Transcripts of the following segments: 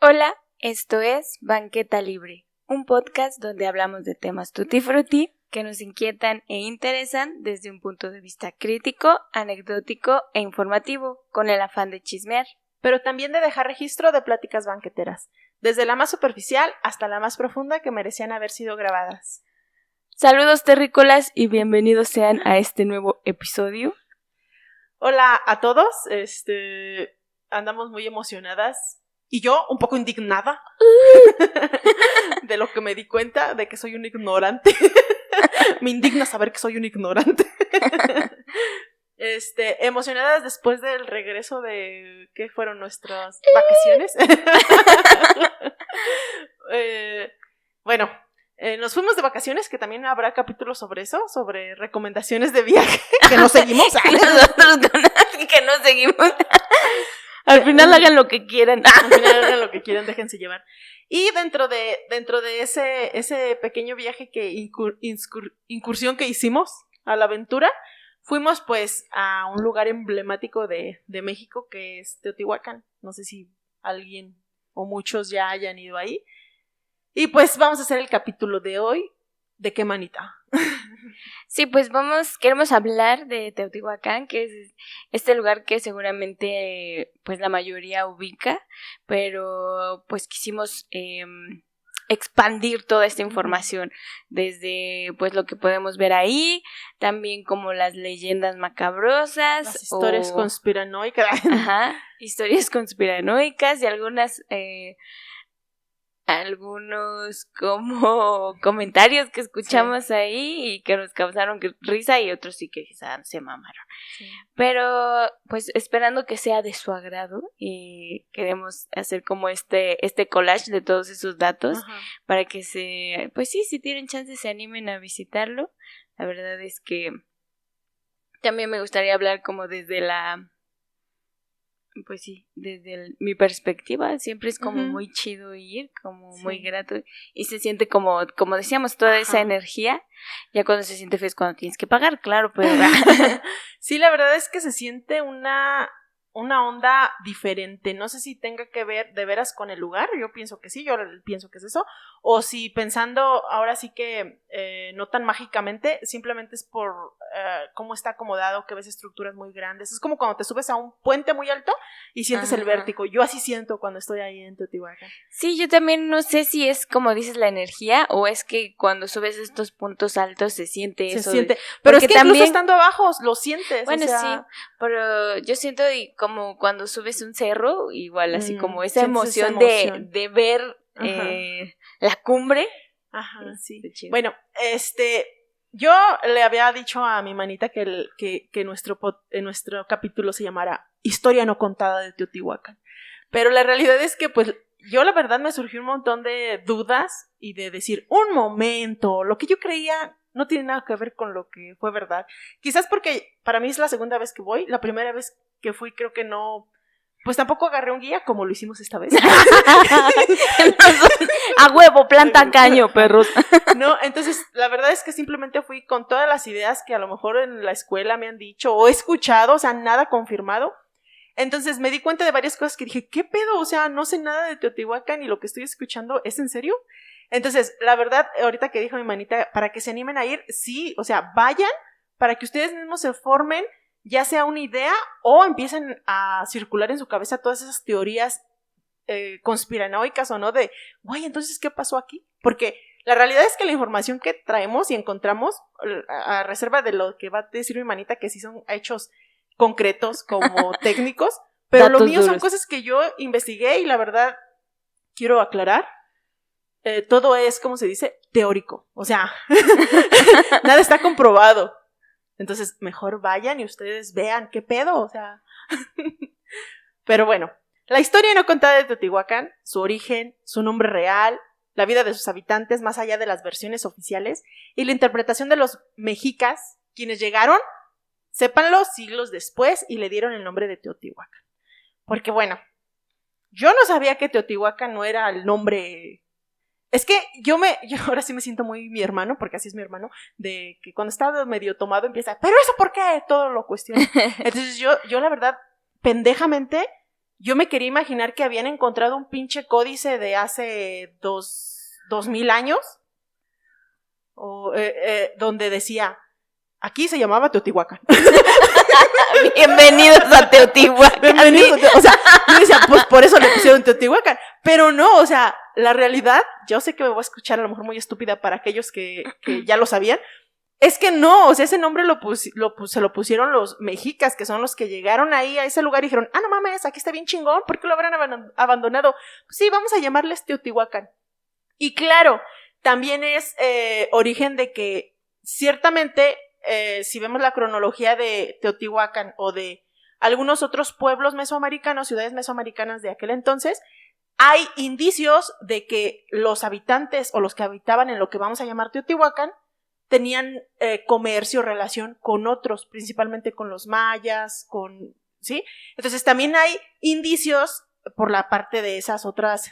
Hola, esto es Banqueta Libre, un podcast donde hablamos de temas tutti frutti que nos inquietan e interesan desde un punto de vista crítico, anecdótico e informativo, con el afán de chismear. Pero también de dejar registro de pláticas banqueteras, desde la más superficial hasta la más profunda que merecían haber sido grabadas. Saludos terrícolas y bienvenidos sean a este nuevo episodio. Hola a todos, andamos muy emocionadas y yo un poco indignada de lo que me di cuenta de que soy un ignorante. Me indigna saber que soy un ignorante. Emocionadas después del regreso de ¿qué fueron nuestras vacaciones? Nos fuimos de vacaciones, que también habrá capítulos sobre eso, sobre recomendaciones de viaje, que no seguimos. Nosotros que no seguimos. Al final hagan lo que quieran. Al final hagan lo que quieran, déjense llevar. Y dentro de ese pequeño viaje incursión que hicimos a la aventura, fuimos pues a un lugar emblemático de México, que es Teotihuacán. No sé si alguien o muchos ya hayan ido ahí. Y pues vamos a hacer el capítulo de hoy. ¿De qué, manita? Sí, pues queremos hablar de Teotihuacán, que es este lugar que seguramente pues la mayoría ubica, pero pues quisimos expandir toda esta información desde pues lo que podemos ver ahí, también como las leyendas macabrosas, las historias conspiranoicas. Ajá, historias conspiranoicas y algunos como comentarios que escuchamos ahí y que nos causaron risa, y otros sí que quizás se mamaron. Sí. Pero pues esperando que sea de su agrado, y queremos hacer como este collage de todos esos datos. Ajá. Para que si tienen chance se animen a visitarlo. La verdad es que también me gustaría hablar como desde mi perspectiva. Siempre es como muy chido ir, como muy grato, y se siente como decíamos, toda esa energía. Ya cuando se siente feo es cuando tienes que pagar, claro, pero sí, la verdad es que se siente una onda diferente. No sé si tenga que ver de veras con el lugar. Yo pienso que sí, yo pienso que es eso. O si pensando ahora sí que no tan mágicamente, simplemente es por cómo está acomodado, que ves estructuras muy grandes. Es como cuando te subes a un puente muy alto y sientes el vértigo. Yo así siento cuando estoy ahí en Teotihuacán. Sí, yo también no sé si es como dices la energía, o es que cuando subes estos puntos altos se siente eso. Se siente, pero es que también, incluso estando abajo lo sientes. Bueno, sí, pero yo siento como cuando subes un cerro, igual así como esa emoción de ver la cumbre. Ajá, sí. Bueno, yo le había dicho a mi manita que nuestro capítulo se llamara Historia no contada de Teotihuacán. Pero la realidad es que pues yo la verdad me surgió un montón de dudas y de decir, un momento, lo que yo creía no tiene nada que ver con lo que fue verdad. Quizás porque para mí es la segunda vez que voy. La primera vez que fui creo que no, pues tampoco agarré un guía como lo hicimos esta vez. A huevo, planta caño, perros. No, entonces la verdad es que simplemente fui con todas las ideas que a lo mejor en la escuela me han dicho o he escuchado, o sea, nada confirmado. Entonces me di cuenta de varias cosas que dije, ¿qué pedo? O sea, no sé nada de Teotihuacán y lo que estoy escuchando, ¿es en serio? Entonces, la verdad, ahorita que dijo mi manita, para que se animen a ir, sí, o sea, vayan para que ustedes mismos se formen ya sea una idea o empiecen a circular en su cabeza todas esas teorías conspiranoicas o no de, güey, entonces, ¿qué pasó aquí? Porque la realidad es que la información que traemos y encontramos, a reserva de lo que va a decir mi manita, que sí son hechos concretos como técnicos, pero lo mío son cosas que yo investigué y la verdad quiero aclarar, todo es, ¿cómo se dice? Teórico, o sea, nada está comprobado. Entonces mejor vayan y ustedes vean qué pedo, o sea. Pero bueno, la historia no contada de Teotihuacán, su origen, su nombre real, la vida de sus habitantes más allá de las versiones oficiales y la interpretación de los mexicas, quienes llegaron, sépanlo, siglos después y le dieron el nombre de Teotihuacán. Porque bueno, yo no sabía que Teotihuacán no era el nombre. Es que yo ahora sí me siento muy mi hermano, porque así es mi hermano, de que cuando está medio tomado empieza, ¿pero eso por qué? Todo lo cuestiona. Entonces yo la verdad, pendejamente, yo me quería imaginar que habían encontrado un pinche códice de hace 2000 años, donde decía, aquí se llamaba Teotihuacán. Bienvenidos a Teotihuacán. O sea, yo decía, pues por eso le pusieron Teotihuacán. Pero no, o sea, la realidad, yo sé que me voy a escuchar a lo mejor muy estúpida para aquellos que ya lo sabían, es que no, o sea, ese nombre se lo pusieron los mexicas, que son los que llegaron ahí a ese lugar y dijeron, no mames, aquí está bien chingón, ¿por qué lo habrán abandonado? Pues sí, vamos a llamarles Teotihuacán. Y claro, también es origen de que ciertamente, si vemos la cronología de Teotihuacán o de algunos otros pueblos mesoamericanos, ciudades mesoamericanas de aquel entonces, hay indicios de que los habitantes o los que habitaban en lo que vamos a llamar Teotihuacán tenían comercio, relación con otros, principalmente con los mayas, ¿sí? Entonces también hay indicios por la parte de esas otras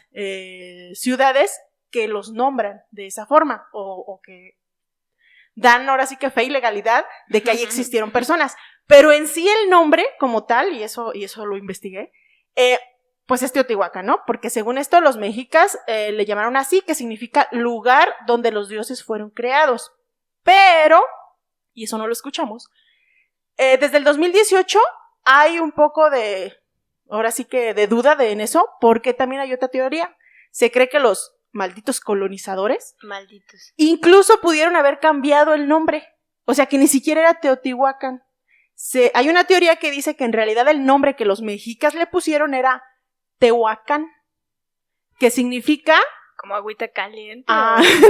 ciudades que los nombran de esa forma o que dan ahora sí que fe y legalidad de que ahí existieron personas. Pero en sí el nombre como tal, y eso lo investigué, pues es Teotihuacán, ¿no? Porque según esto los mexicas le llamaron así, que significa lugar donde los dioses fueron creados. Pero, y eso no lo escuchamos, desde el 2018 hay un poco de, ahora sí que de duda en eso, porque también hay otra teoría. Se cree que los malditos colonizadores incluso pudieron haber cambiado el nombre, o sea que ni siquiera era Teotihuacán. Hay una teoría que dice que en realidad el nombre que los mexicas le pusieron era Tehuacán, que significa como agüita caliente.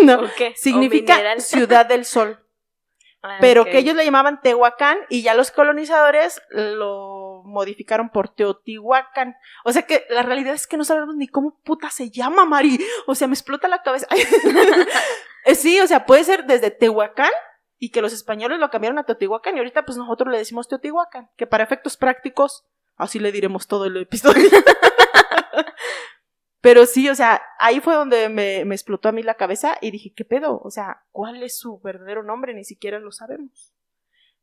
No, significa ciudad del sol. Pero okay, que ellos le llamaban Tehuacán y ya los colonizadores lo modificaron por Teotihuacán. O sea que la realidad es que no sabemos ni cómo puta se llama, Mari. O sea, me explota la cabeza. Sí, o sea, puede ser desde Tehuacán y que los españoles lo cambiaron a Teotihuacán y ahorita pues nosotros le decimos Teotihuacán, que para efectos prácticos así le diremos todo el episodio. Pero sí, o sea, ahí fue donde me explotó a mí la cabeza y dije, ¿qué pedo? O sea, ¿cuál es su verdadero nombre? Ni siquiera lo sabemos.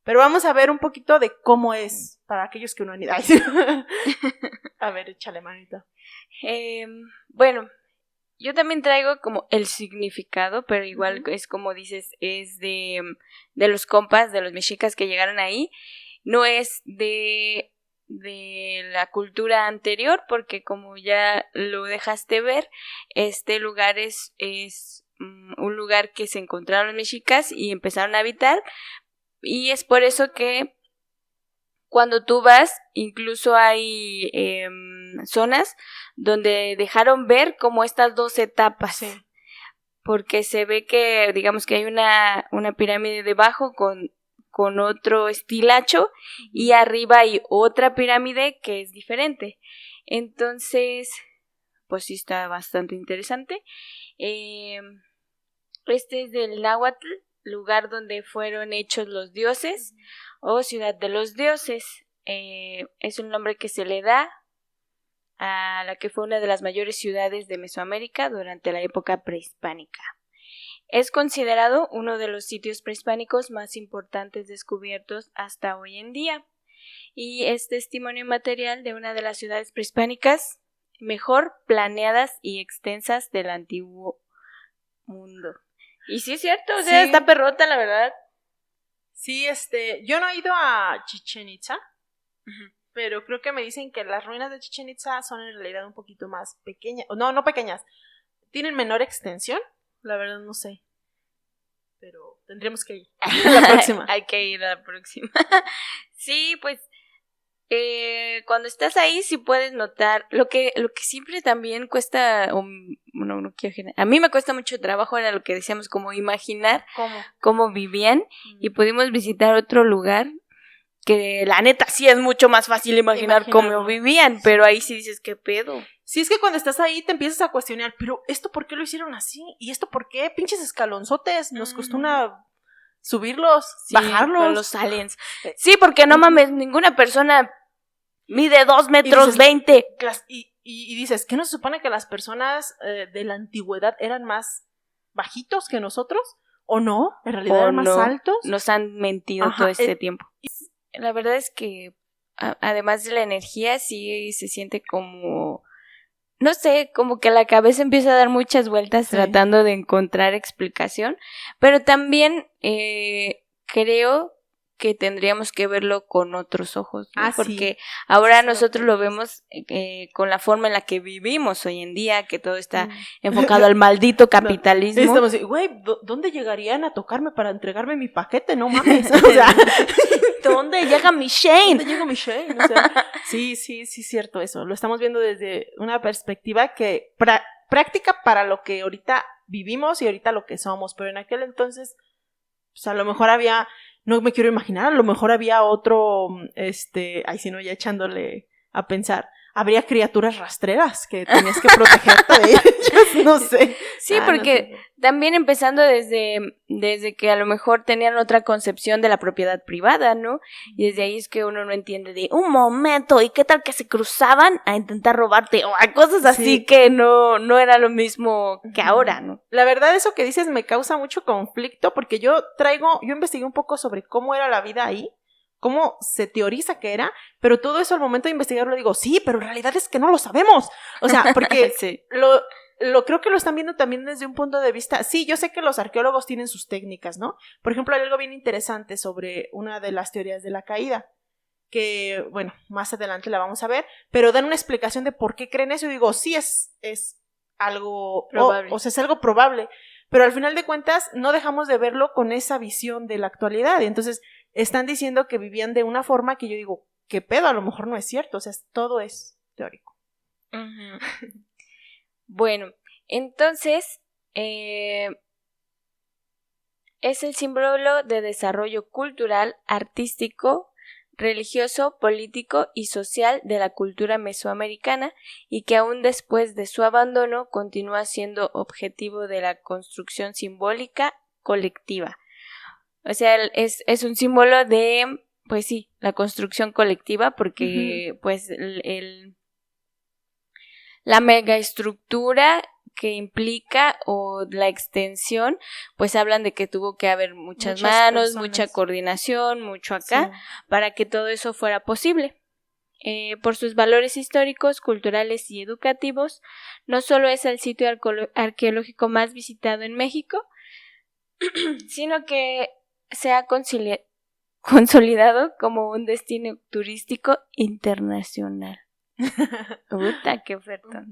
Pero vamos a ver un poquito de cómo es para aquellos que no han ido. A ver, échale manita. Bueno, yo también traigo como el significado, pero igual es como dices, es de los compas, de los mexicas que llegaron ahí. No es de la cultura anterior, porque como ya lo dejaste ver, este lugar es un lugar que se encontraron los mexicas y empezaron a habitar, y es por eso que cuando tú vas, incluso hay zonas donde dejaron ver como estas dos etapas, sí, porque se ve que, digamos que hay una pirámide debajo con otro estilacho y arriba hay otra pirámide que es diferente. Entonces, pues sí está bastante interesante. Este es del náhuatl, lugar donde fueron hechos los dioses o ciudad de los dioses. Es un nombre que se le da a la que fue una de las mayores ciudades de Mesoamérica durante la época prehispánica. Es considerado uno de los sitios prehispánicos más importantes descubiertos hasta hoy en día y es testimonio material de una de las ciudades prehispánicas mejor planeadas y extensas del antiguo mundo. Y sí es cierto, o sea, está perrota, la verdad. Sí, yo no he ido a Chichén Itzá, pero creo que me dicen que las ruinas de Chichén Itzá son en realidad un poquito más pequeñas, no pequeñas, tienen menor extensión. La verdad no sé, pero tendremos que ir a la próxima. Hay que ir a la próxima. Sí, pues cuando estás ahí sí puedes notar lo que siempre también cuesta, no quiero generar, a mí me cuesta mucho trabajo, era lo que decíamos, como imaginar cómo vivían, y pudimos visitar otro lugar que la neta sí es mucho más fácil imaginar cómo vivían, pero ahí sí dices, ¿qué pedo? Sí, es que cuando estás ahí te empiezas a cuestionar, pero ¿esto por qué lo hicieron así? ¿Y esto por qué? Pinches escalonzotes, nos costó una subirlos, bajarlos. Con los aliens. Sí, porque no mames, ninguna persona mide 2 metros 20. Y dices, ¿qué no se supone que las personas de la antigüedad eran más bajitos que nosotros? ¿O no? ¿En realidad eran más altos? Nos han mentido todo este tiempo. La verdad es que además de la energía, sí se siente como, no sé, como que la cabeza empieza a dar muchas vueltas tratando de encontrar explicación, pero también creo que tendríamos que verlo con otros ojos, ¿no? Porque ahora nosotros lo vemos con la forma en la que vivimos hoy en día, que todo está enfocado al maldito capitalismo. No, estamos, güey, ¿dónde llegarían a tocarme para entregarme mi paquete? No mames. O sea, ¿dónde llega mi Shane? ¿Dónde llega mi Shane? O sea, sí, cierto eso. Lo estamos viendo desde una perspectiva que práctica para lo que ahorita vivimos y ahorita lo que somos, pero en aquel entonces, pues a lo mejor había, no me quiero imaginar, a lo mejor había otro, ay, si no, ya echándole a pensar, habría criaturas rastreras que tenías que protegerte de ellas, no sé. Sí, porque no sé. También empezando desde que a lo mejor tenían otra concepción de la propiedad privada, ¿no? Y desde ahí es que uno no entiende de, un momento, ¿y qué tal que se cruzaban a intentar robarte? O a cosas así que no era lo mismo que ahora, ¿no? La verdad, eso que dices me causa mucho conflicto porque yo investigué un poco sobre cómo era la vida ahí, cómo se teoriza que era, pero todo eso al momento de investigarlo digo, sí, pero en realidad es que no lo sabemos. O sea, porque lo creo que lo están viendo también desde un punto de vista, sí, yo sé que los arqueólogos tienen sus técnicas, ¿no? Por ejemplo, hay algo bien interesante sobre una de las teorías de la caída, que, bueno, más adelante la vamos a ver, pero dan una explicación de por qué creen eso y digo, sí, es algo probable. O sea, es algo probable, pero al final de cuentas no dejamos de verlo con esa visión de la actualidad, y entonces están diciendo que vivían de una forma que yo digo, ¿qué pedo? A lo mejor no es cierto, o sea, todo es teórico. Bueno, entonces es el símbolo de desarrollo cultural, artístico, religioso, político y social de la cultura mesoamericana y que aún después de su abandono continúa siendo objetivo de la construcción simbólica colectiva. O sea, es un símbolo de, pues sí, la construcción colectiva porque pues la megaestructura que implica o la extensión, pues hablan de que tuvo que haber muchas manos, personas. Mucha coordinación, mucho acá, para que todo eso fuera posible. Por sus valores históricos, culturales y educativos, no solo es el sitio arqueológico más visitado en México, sino que se ha consolidado como un destino turístico internacional. Puta, qué oferta.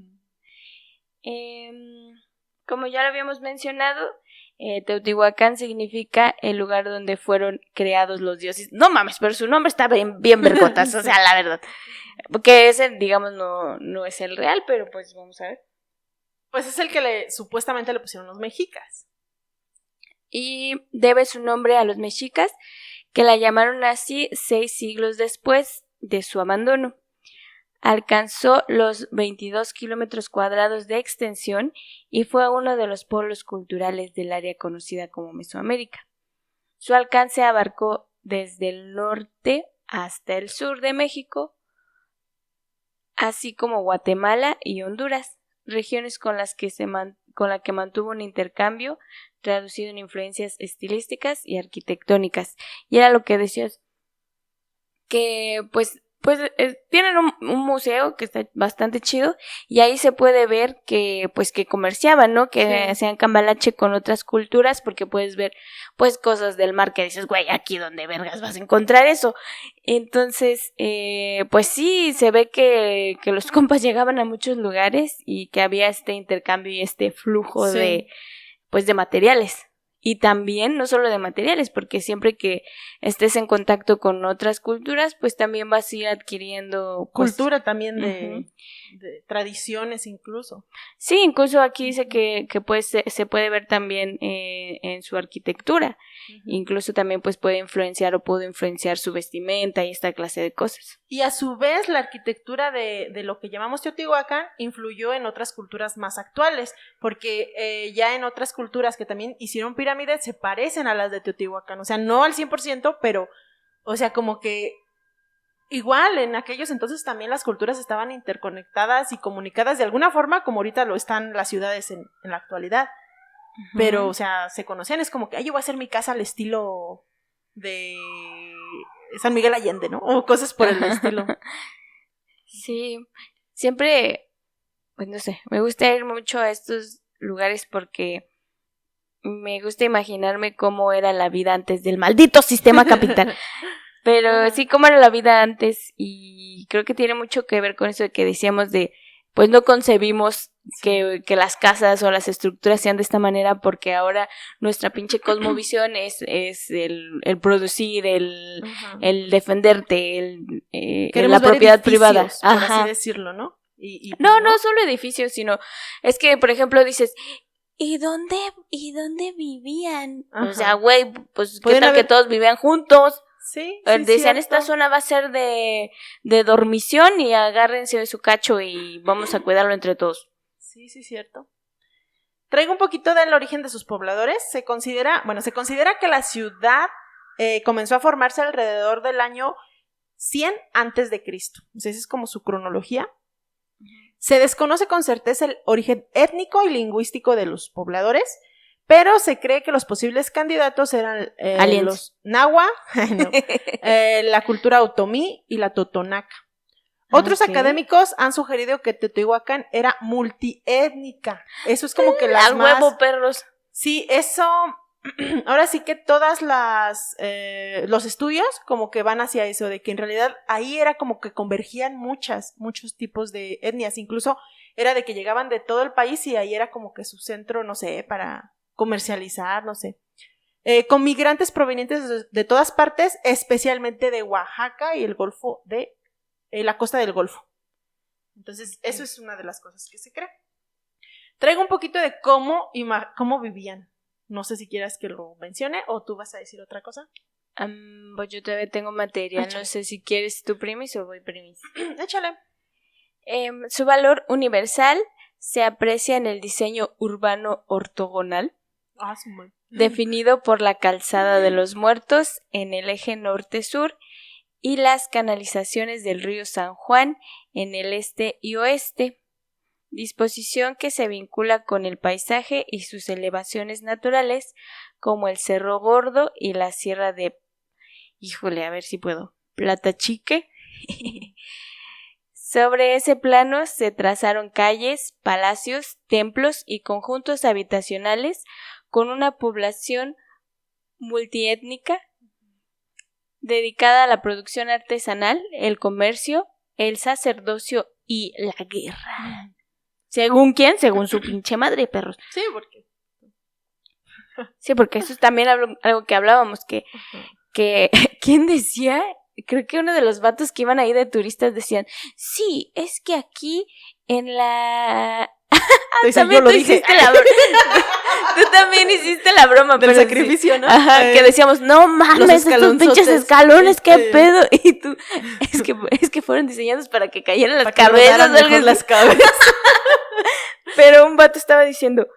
Como ya lo habíamos mencionado, Teotihuacán significa el lugar donde fueron creados los dioses. No mames, pero su nombre está bien vergotas, o sea, la verdad. Porque ese, digamos, no es el real, pero pues vamos a ver. Pues es el que supuestamente le pusieron los mexicas. Y debe su nombre a los mexicas, que la llamaron así 6 siglos después de su abandono. Alcanzó los 22 kilómetros cuadrados de extensión y fue uno de los polos culturales del área conocida como Mesoamérica. Su alcance abarcó desde el norte hasta el sur de México, así como Guatemala y Honduras, regiones con la que mantuvo un intercambio traducido en influencias estilísticas y arquitectónicas. Y era lo que decías, que pues tienen un museo que está bastante chido y ahí se puede ver que comerciaban, ¿no? Que hacían cambalache con otras culturas porque puedes ver pues cosas del mar que dices, güey, aquí donde vergas vas a encontrar eso. Entonces, pues sí, se ve que los compas llegaban a muchos lugares y que había este intercambio y este flujo de materiales. Y también, no solo de materiales, porque siempre que estés en contacto con otras culturas, pues también vas a ir adquiriendo cultura también de tradiciones incluso. Sí, incluso aquí dice que pues se puede ver también en su arquitectura. Incluso también pues puede influenciar o pudo influenciar su vestimenta y esta clase de cosas. Y a su vez la arquitectura de lo que llamamos Teotihuacán influyó en otras culturas más actuales, porque ya en otras culturas que también hicieron pirámides se parecen a las de Teotihuacán, o sea, no al 100%, pero, o sea, como que igual en aquellos entonces también las culturas estaban interconectadas y comunicadas de alguna forma como ahorita lo están las ciudades en la actualidad. Pero, o sea, se conocían, es como que, yo voy a hacer mi casa al estilo de San Miguel Allende, ¿no? O cosas por el estilo. Sí, siempre, pues no sé, me gusta ir mucho a estos lugares porque me gusta imaginarme cómo era la vida antes del maldito sistema capital. Pero sí, cómo era la vida antes, y creo que tiene mucho que ver con eso de que decíamos de, pues no concebimos que las casas o las estructuras sean de esta manera, porque ahora nuestra pinche cosmovisión es el producir, el defenderte, la propiedad privada. Por así decirlo, ¿no? No solo edificios, sino es que, por ejemplo, dices, ¿y dónde vivían? O sea, güey, pues ¿qué tal que todos vivían juntos? Sí, decían, cierto. esta zona va a ser de dormición y agárrense de su cacho y vamos a cuidarlo entre todos. Sí, cierto. Traigo un poquito del origen de sus pobladores. Se considera que la ciudad comenzó a formarse alrededor del año 100 antes de Cristo. O sea, esa es como su cronología. Se desconoce con certeza el origen étnico y lingüístico de los pobladores, pero se cree que los posibles candidatos eran los Nahua, la cultura otomí y la totonaca. Otros académicos han sugerido que Teotihuacán era multiétnica. Eso es como que las más... ¡Al huevo, perros! Sí, eso... Ahora sí que todas los estudios como que van hacia eso, de que en realidad ahí era como que convergían muchos tipos de etnias. Incluso era de que llegaban de todo el país y ahí era como que su centro, no sé, para comercializar, no sé. Con migrantes provenientes de todas partes, especialmente de Oaxaca y el Golfo de... la costa del Golfo. Entonces, eso es una de las cosas que se cree. Traigo un poquito de cómo vivían. No sé si quieras que lo mencione o tú vas a decir otra cosa. Pues yo todavía tengo material. No sé si quieres tú primis o voy primis. Échale. Su valor universal se aprecia en el diseño urbano ortogonal, definido por la calzada de los muertos en el eje norte-sur y las canalizaciones del río San Juan en el este y oeste, disposición que se vincula con el paisaje y sus elevaciones naturales como el Cerro Gordo y la sierra de, a ver si puedo, Platachique. Sobre ese plano se trazaron calles, palacios, templos y conjuntos habitacionales con una población multiétnica dedicada a la producción artesanal, el comercio, el sacerdocio y la guerra. ¿Según quién? Según su pinche madre, perros. Sí, porque... Sí, porque eso es también algo que hablábamos, que ¿quién decía? Creo que uno de los vatos que iban ahí de turistas decían, sí, es que aquí en la... También yo lo dije. Tú también hiciste la broma. Del sacrificio, sí. ¿No? Ajá, que decíamos, no mames, estos pinches escalones, qué pedo. Y tú, es que fueron diseñados para que cayeran las cabezas. Las cabezas. Pero un vato estaba diciendo,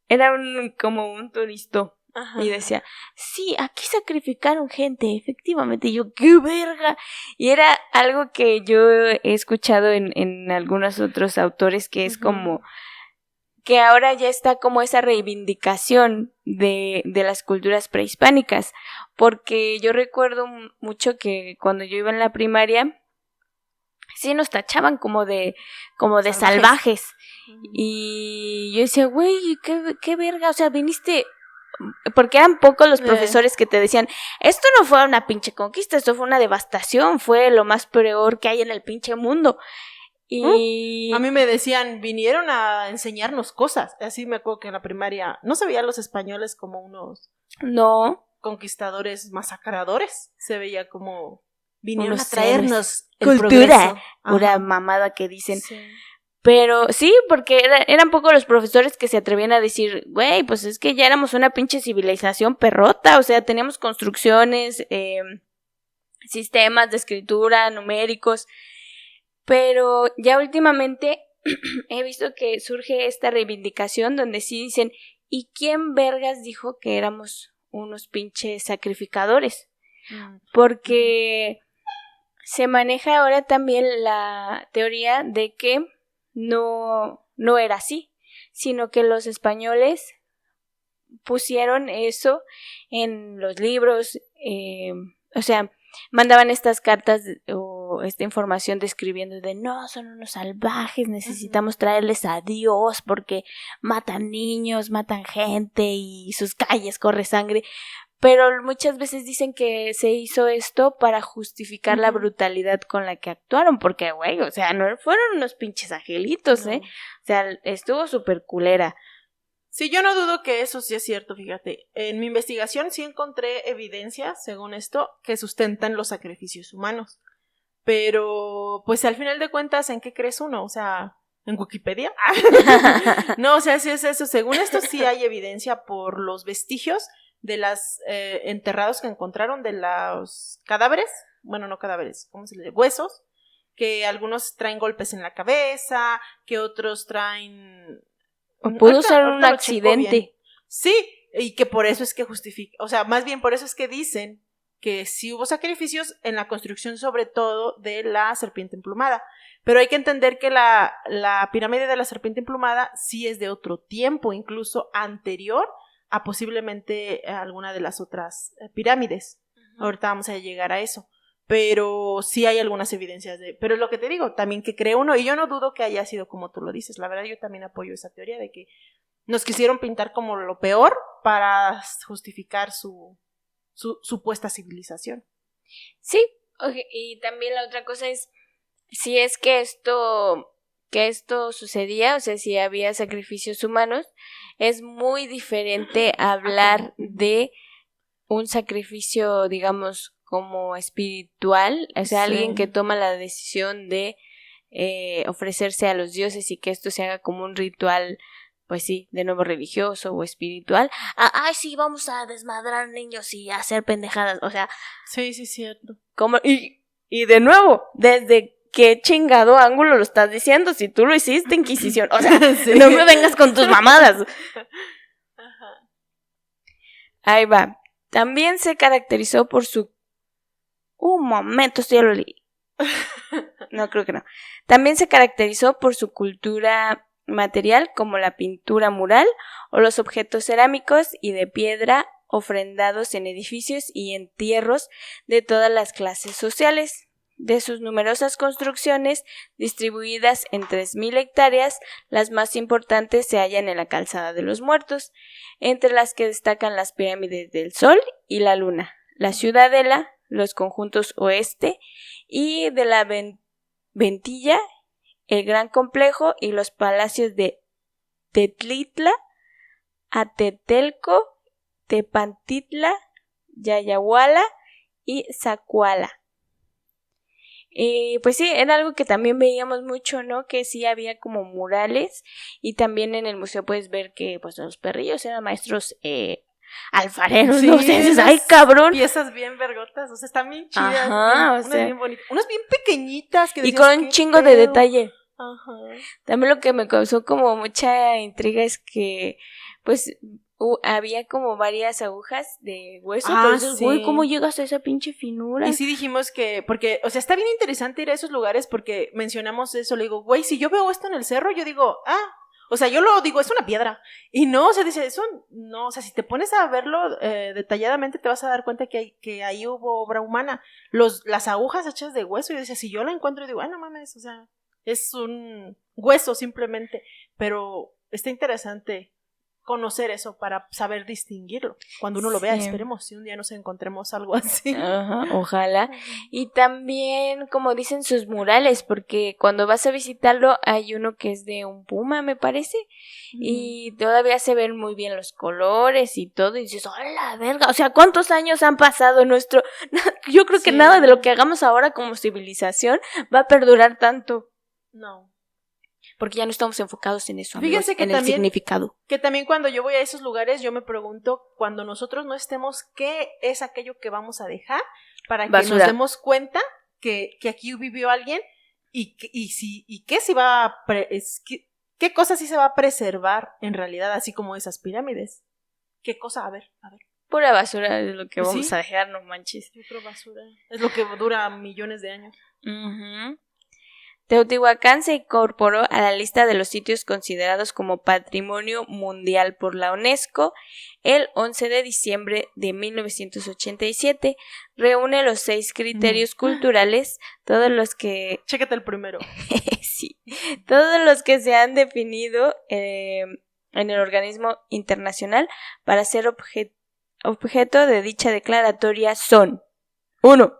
era como un turista. Ajá. Y decía, sí, aquí sacrificaron gente, efectivamente. Y yo, ¡qué verga! Y era algo que yo he escuchado en algunos otros autores, que es como que ahora ya está como esa reivindicación de las culturas prehispánicas, porque yo recuerdo mucho que cuando yo iba en la primaria sí nos tachaban como de salvajes. Y yo decía, güey, qué verga, o sea, viniste, porque eran pocos los profesores que te decían, esto no fue una pinche conquista, esto fue una devastación, fue lo más peor que hay en el pinche mundo. Y a mí me decían, vinieron a enseñarnos cosas. Así me acuerdo que en la primaria no se veía a los españoles como unos conquistadores masacradores. Se veía como vinieron a traernos cultura, pura mamada que dicen. Sí. Pero sí, porque eran pocos los profesores que se atrevían a decir, güey, pues es que ya éramos una pinche civilización perrota, o sea, teníamos construcciones, sistemas de escritura, numéricos. Pero ya últimamente he visto que surge esta reivindicación donde sí dicen, ¿y quién vergas dijo que éramos unos pinches sacrificadores? Porque se maneja ahora también la teoría de que no era así, sino que los españoles pusieron eso en los libros, o sea, mandaban estas cartas o esta información describiendo de no, son unos salvajes, necesitamos traerles a Dios porque matan niños, matan gente y sus calles corre sangre. Pero muchas veces dicen que se hizo esto para justificar la brutalidad con la que actuaron, porque, güey, o sea, no fueron unos pinches angelitos, ¿eh? O sea, estuvo súper culera. Sí, yo no dudo que eso sí es cierto, fíjate. En mi investigación sí encontré evidencia, según esto, que sustentan los sacrificios humanos. Pero, pues al final de cuentas, ¿en qué crees uno? O sea, ¿en Wikipedia? No, o sea, sí es eso. Según esto sí hay evidencia por los vestigios de las enterrados que encontraron de los cadáveres. Bueno, no cadáveres, ¿cómo se le dice? Huesos. Que algunos traen golpes en la cabeza, que otros traen... Pudo ser un accidente. Sí, y que por eso es que justifica, o sea, más bien por eso es que dicen que sí hubo sacrificios en la construcción, sobre todo de la serpiente emplumada. Pero hay que entender que la pirámide de la serpiente emplumada sí es de otro tiempo, incluso anterior a posiblemente alguna de las otras pirámides. Ahorita vamos a llegar a eso. Pero sí hay algunas evidencias pero es lo que te digo, también que cree uno, y yo no dudo que haya sido como tú lo dices, la verdad yo también apoyo esa teoría de que nos quisieron pintar como lo peor para justificar su supuesta civilización. Sí, okay. Y también la otra cosa es, si es que esto sucedía, o sea, si había sacrificios humanos, es muy diferente hablar de un sacrificio, digamos, como espiritual, o sea, alguien que toma la decisión de ofrecerse a los dioses y que esto se haga como un ritual, pues sí, de nuevo religioso o espiritual. Ay, sí, vamos a desmadrar niños y a hacer pendejadas, o sea. Sí, cierto. Como, y de nuevo, ¿desde qué chingado ángulo lo estás diciendo? Si tú lo hiciste, Inquisición, o sea, sí. No me vengas con tus mamadas. Ajá. Ahí va. También se caracterizó por su... Un momento, esto ya lo leí. No, creo que no. También se caracterizó por su cultura material, como la pintura mural o los objetos cerámicos y de piedra ofrendados en edificios y entierros de todas las clases sociales. De sus numerosas construcciones, distribuidas en 3,000 hectáreas, las más importantes se hallan en la Calzada de los Muertos, entre las que destacan las pirámides del Sol y la Luna, la Ciudadela, los conjuntos Oeste y de la Ventilla, el Gran Complejo y los palacios de Tetlitla, Atetelco, Tepantitla, Yayahuala y Zacuala. Pues sí, era algo que también veíamos mucho, ¿no? Que sí había como murales, y también en el museo puedes ver que pues los perrillos eran maestros alfareros, sí, ¿no? O sea, dices, ¡ay, cabrón! Piezas bien vergotas, o sea, están bien chidas. Ajá, bien, unas bien bonitas, unas bien pequeñitas. Que decías, y con un chingo de detalle. Ajá. También lo que me causó como mucha intriga es que, pues, había como varias agujas de hueso, pero dices, güey, ¿cómo llegas a esa pinche finura? Y sí dijimos que, porque, o sea, está bien interesante ir a esos lugares porque mencionamos eso, le digo, güey, si yo veo esto en el cerro, yo digo, o sea, yo lo digo, es una piedra, y no, o sea, dice, eso no, o sea, si te pones a verlo detalladamente te vas a dar cuenta que ahí hubo obra humana, las agujas hechas de hueso, y yo decía, si yo la encuentro, digo, no mames, o sea, es un hueso simplemente, pero está interesante conocer eso para saber distinguirlo. Cuando uno lo vea, esperemos si un día nos encontremos algo así. Ajá, ojalá. Y también, como dicen, sus murales, porque cuando vas a visitarlo hay uno que es de un puma, me parece, y todavía se ven muy bien los colores y todo, y dices, ¡oh, la verga! O sea, ¿cuántos años han pasado en nuestro...? Yo creo que nada de lo que hagamos ahora como civilización va a perdurar tanto. No. Porque ya no estamos enfocados en eso, amigos, fíjense que en también, el significado. Que también cuando yo voy a esos lugares, yo me pregunto, cuando nosotros no estemos, ¿qué es aquello que vamos a dejar? Para que nos demos cuenta que aquí vivió alguien qué cosa sí se va a preservar en realidad, así como esas pirámides. ¿Qué cosa? A ver. Pura basura es lo que vamos a dejar, no manches. Pura basura. Es lo que dura millones de años. Teotihuacán se incorporó a la lista de los sitios considerados como Patrimonio Mundial por la UNESCO el 11 de diciembre de 1987. Reúne los 6 criterios culturales, todos los que... Chécate el primero. Sí, todos los que se han definido en el organismo internacional para ser objeto de dicha declaratoria son: 1.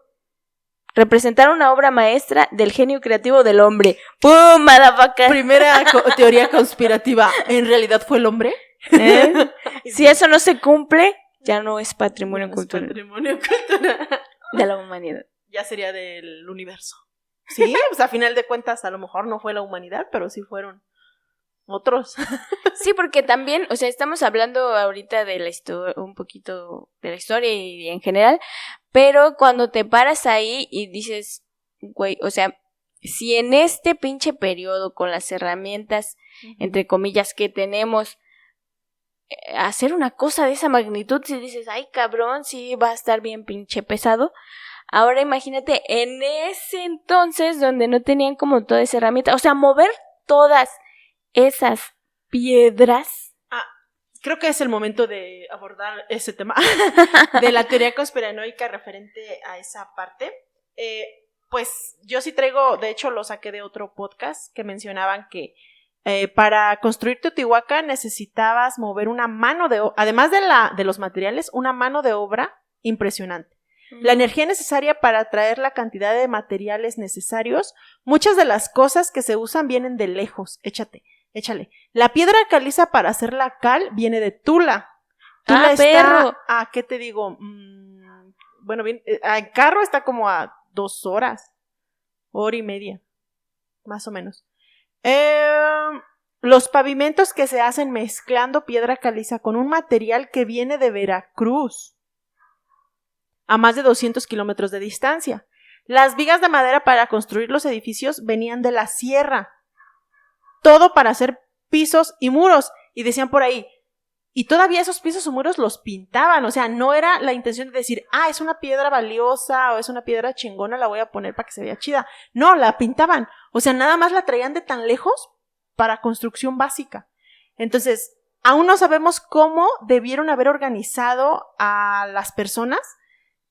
Representar una obra maestra del genio creativo del hombre. ¡Pum, motherfucker! Primera teoría conspirativa. ¿En realidad fue el hombre? Si eso no se cumple, ya no es patrimonio cultural. Patrimonio cultural De la humanidad. Ya sería del universo. Sí, pues a final de cuentas a lo mejor no fue la humanidad, pero sí fueron otros. Sí, porque también, o sea, estamos hablando ahorita de la historia, un poquito de la historia y en general, pero cuando te paras ahí y dices, güey, o sea, si en este pinche periodo con las herramientas, entre comillas, que tenemos, hacer una cosa de esa magnitud, si dices, ay cabrón, sí va a estar bien pinche pesado. Ahora imagínate en ese entonces donde no tenían como toda esa herramienta, o sea, mover todas esas piedras. Creo que es el momento de abordar ese tema de la teoría conspiranoica referente a esa parte. Pues yo sí traigo, de hecho lo saqué de otro podcast que mencionaban que para construir Teotihuacán necesitabas mover una mano de obra, además de los materiales, una mano de obra impresionante. La energía necesaria para traer la cantidad de materiales necesarios, muchas de las cosas que se usan vienen de lejos. Échale. La piedra caliza para hacer la cal viene de Tula. Tula está perro. a, ¿qué te digo? Bueno, bien, en carro está como a 2 horas, hora y media, más o menos. Los pavimentos que se hacen mezclando piedra caliza con un material que viene de Veracruz, a más de 200 kilómetros de distancia. Las vigas de madera para construir los edificios venían de la sierra. Todo para hacer pisos y muros. Y decían por ahí, y todavía esos pisos o muros los pintaban. O sea, no era la intención de decir, es una piedra valiosa o es una piedra chingona, la voy a poner para que se vea chida. No, la pintaban. O sea, nada más la traían de tan lejos para construcción básica. Entonces, aún no sabemos cómo debieron haber organizado a las personas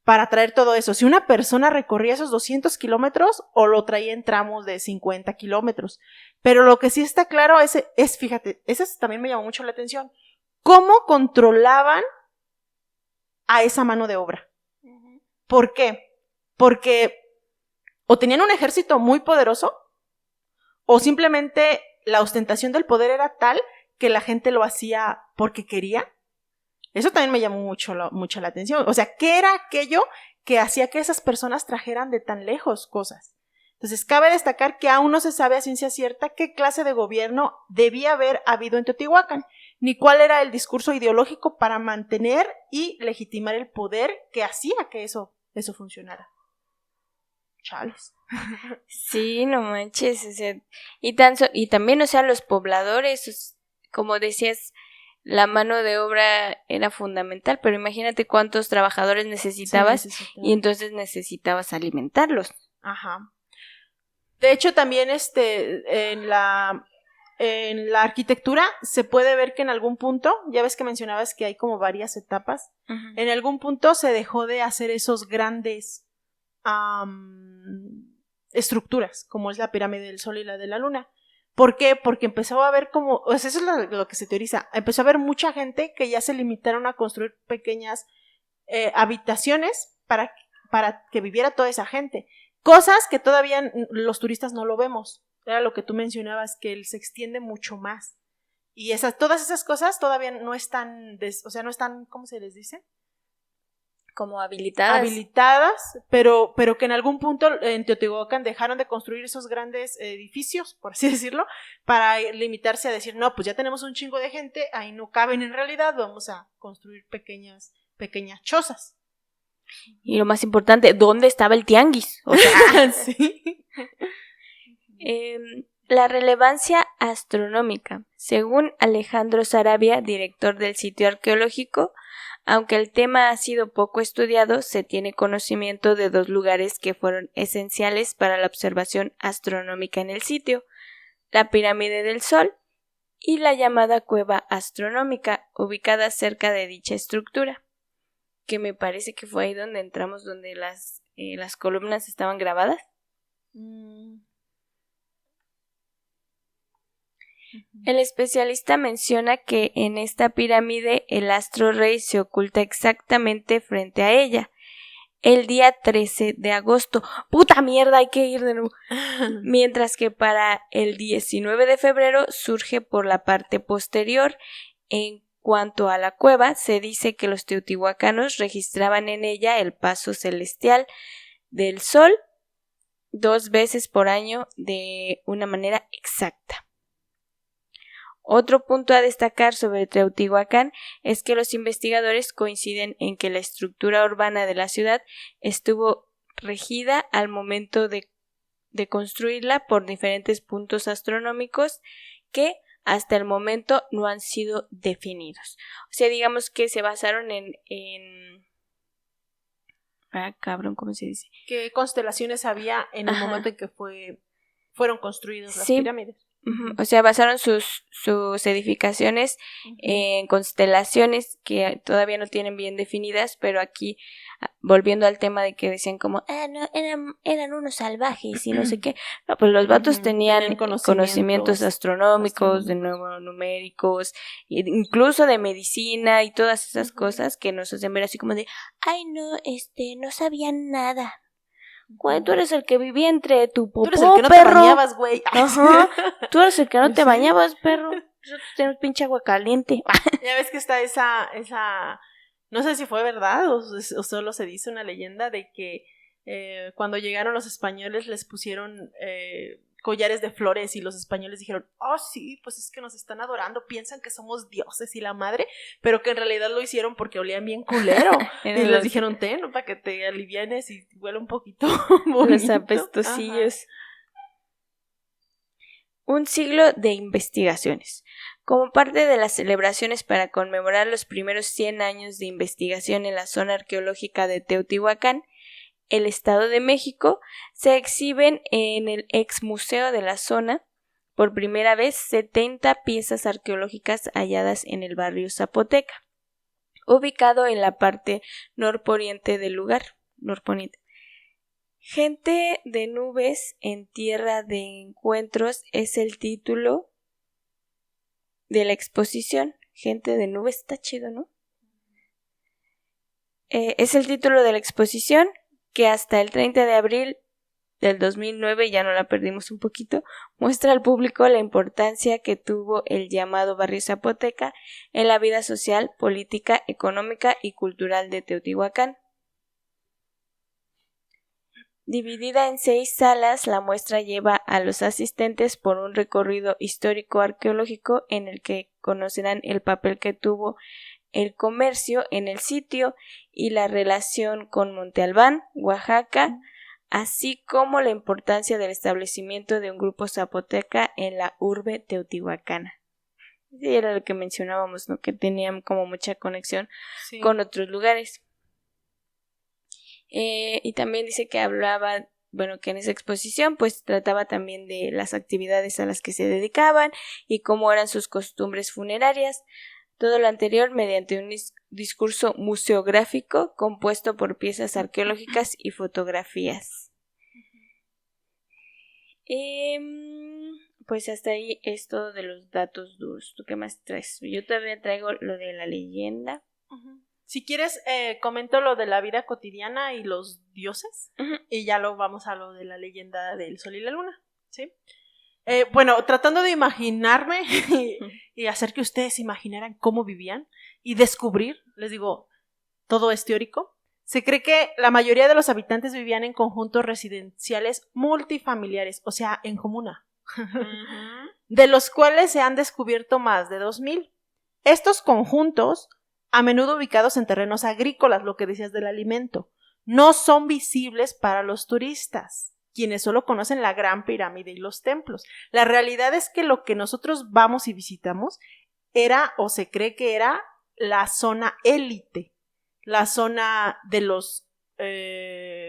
para traer todo eso. Si una persona recorría esos 200 kilómetros o lo traía en tramos de 50 kilómetros. Pero lo que sí está claro es, fíjate, eso también me llamó mucho la atención. ¿Cómo controlaban a esa mano de obra? ¿Por qué? Porque o tenían un ejército muy poderoso o simplemente la ostentación del poder era tal que la gente lo hacía porque quería. Eso también me llamó mucho la atención. O sea, ¿qué era aquello que hacía que esas personas trajeran de tan lejos cosas? Entonces, cabe destacar que aún no se sabe a ciencia cierta qué clase de gobierno debía haber habido en Teotihuacán, ni cuál era el discurso ideológico para mantener y legitimar el poder que hacía que eso funcionara. Chales. Sí, no manches, o sea, y también, o sea, los pobladores, como decías, la mano de obra era fundamental, pero imagínate cuántos trabajadores necesitabas y entonces necesitabas alimentarlos. Ajá. De hecho, también en la arquitectura se puede ver que en algún punto, ya ves que mencionabas que hay como varias etapas, en algún punto se dejó de hacer esos grandes estructuras, como es la pirámide del Sol y la de la Luna. ¿Por qué? Porque empezó a haber como, o sea, eso es lo que se teoriza, empezó a haber mucha gente que ya se limitaron a construir pequeñas habitaciones para que viviera toda esa gente. Cosas que todavía los turistas no lo vemos. Era lo que tú mencionabas, que él se extiende mucho más. Y todas esas cosas todavía no están, no están, ¿cómo se les dice? Como habilitadas, pero que en algún punto en Teotihuacán dejaron de construir esos grandes edificios, por así decirlo, para limitarse a decir, no, pues ya tenemos un chingo de gente, ahí no caben en realidad, vamos a construir pequeñas chozas. Y lo más importante, ¿dónde estaba el tianguis? O sea, sí. La relevancia astronómica. Según Alejandro Sarabia, director del sitio arqueológico, Aunque el tema ha sido poco estudiado, se tiene conocimiento de 2 lugares que fueron esenciales para la observación astronómica en el sitio: la Pirámide del Sol y la llamada Cueva Astronómica, ubicada cerca de dicha estructura, que me parece que fue ahí donde entramos, donde las columnas estaban grabadas. El especialista menciona que en esta pirámide el astro rey se oculta exactamente frente a ella, el día 13 de agosto. ¡Puta mierda! Hay que ir de nuevo. Mientras que para el 19 de febrero surge por la parte posterior. En cuanto a la cueva, se dice que los teotihuacanos registraban en ella el paso celestial del sol 2 veces por año de una manera exacta. Otro punto a destacar sobre Teotihuacán es que los investigadores coinciden en que la estructura urbana de la ciudad estuvo regida al momento de construirla por diferentes puntos astronómicos que hasta el momento no han sido definidos. O sea, digamos que se basaron en ¿cómo se dice? ¿Qué constelaciones había en el momento en que fueron construidas las pirámides? O sea, basaron sus edificaciones en constelaciones que todavía no tienen bien definidas, pero aquí, volviendo al tema de que decían como, no, eran unos salvajes y no sé qué, no, pues los vatos tenían conocimientos astronómicos, de nuevo numéricos, incluso de medicina y todas esas cosas que nos hacen ver así como de, ay no, no sabían nada. Güey, tú eres el que vivía entre tu popó, perro. Tú eres el que no te bañabas, güey. Ajá. Tú eres el que no te bañabas, perro. Yo tengo pinche agua caliente. Ya ves que está esa... No sé si fue verdad o solo se dice una leyenda de que cuando llegaron los españoles les pusieron collares de flores y los españoles dijeron, oh sí, pues es que nos están adorando, piensan que somos dioses y la madre, pero que en realidad lo hicieron porque olían bien culero. Y les dijeron, ¿no? Para que te alivianes y huele un poquito bonito. Los apestosillos. Un siglo de investigaciones. Como parte de las celebraciones para conmemorar los primeros 100 años de investigación en la zona arqueológica de Teotihuacán, el Estado de México, se exhiben en el ex museo de la zona por primera vez 70 piezas arqueológicas halladas en el barrio Zapoteca, ubicado en la parte norponiente del lugar. Gente de nubes en tierra de encuentros es el título de la exposición. Gente de nubes, está chido, ¿no? Es el título de la exposición, que hasta el 30 de abril del 2009, ya no la perdimos un poquito, muestra al público la importancia que tuvo el llamado barrio Zapoteca en la vida social, política, económica y cultural de Teotihuacán. Dividida en 6 salas, la muestra lleva a los asistentes por un recorrido histórico-arqueológico en el que conocerán el papel que tuvo el comercio en el sitio y la relación con Monte Albán, Oaxaca, así como la importancia del establecimiento de un grupo zapoteca en la urbe teotihuacana. Sí, era lo que mencionábamos, ¿no? Que tenían como mucha conexión con otros lugares. Y también dice que hablaba, que en esa exposición pues trataba también de las actividades a las que se dedicaban y cómo eran sus costumbres funerarias. Todo lo anterior mediante un discurso museográfico compuesto por piezas arqueológicas y fotografías. Pues hasta ahí es todo de los datos duros. ¿Tú qué más traes? Yo todavía traigo lo de la leyenda. Si quieres, comento lo de la vida cotidiana y los dioses, y ya lo vamos a lo de la leyenda del sol y la luna, ¿sí? Tratando de imaginarme y hacer que ustedes imaginaran cómo vivían y descubrir, les digo, todo es teórico. Se cree que la mayoría de los habitantes vivían en conjuntos residenciales multifamiliares, o sea, en comuna, de los cuales se han descubierto más de 2,000. Estos conjuntos, a menudo ubicados en terrenos agrícolas, lo que decías del alimento, no son visibles para los turistas, quienes solo conocen la Gran Pirámide y los templos. La realidad es que lo que nosotros vamos y visitamos era, o se cree que era, la zona élite la zona de los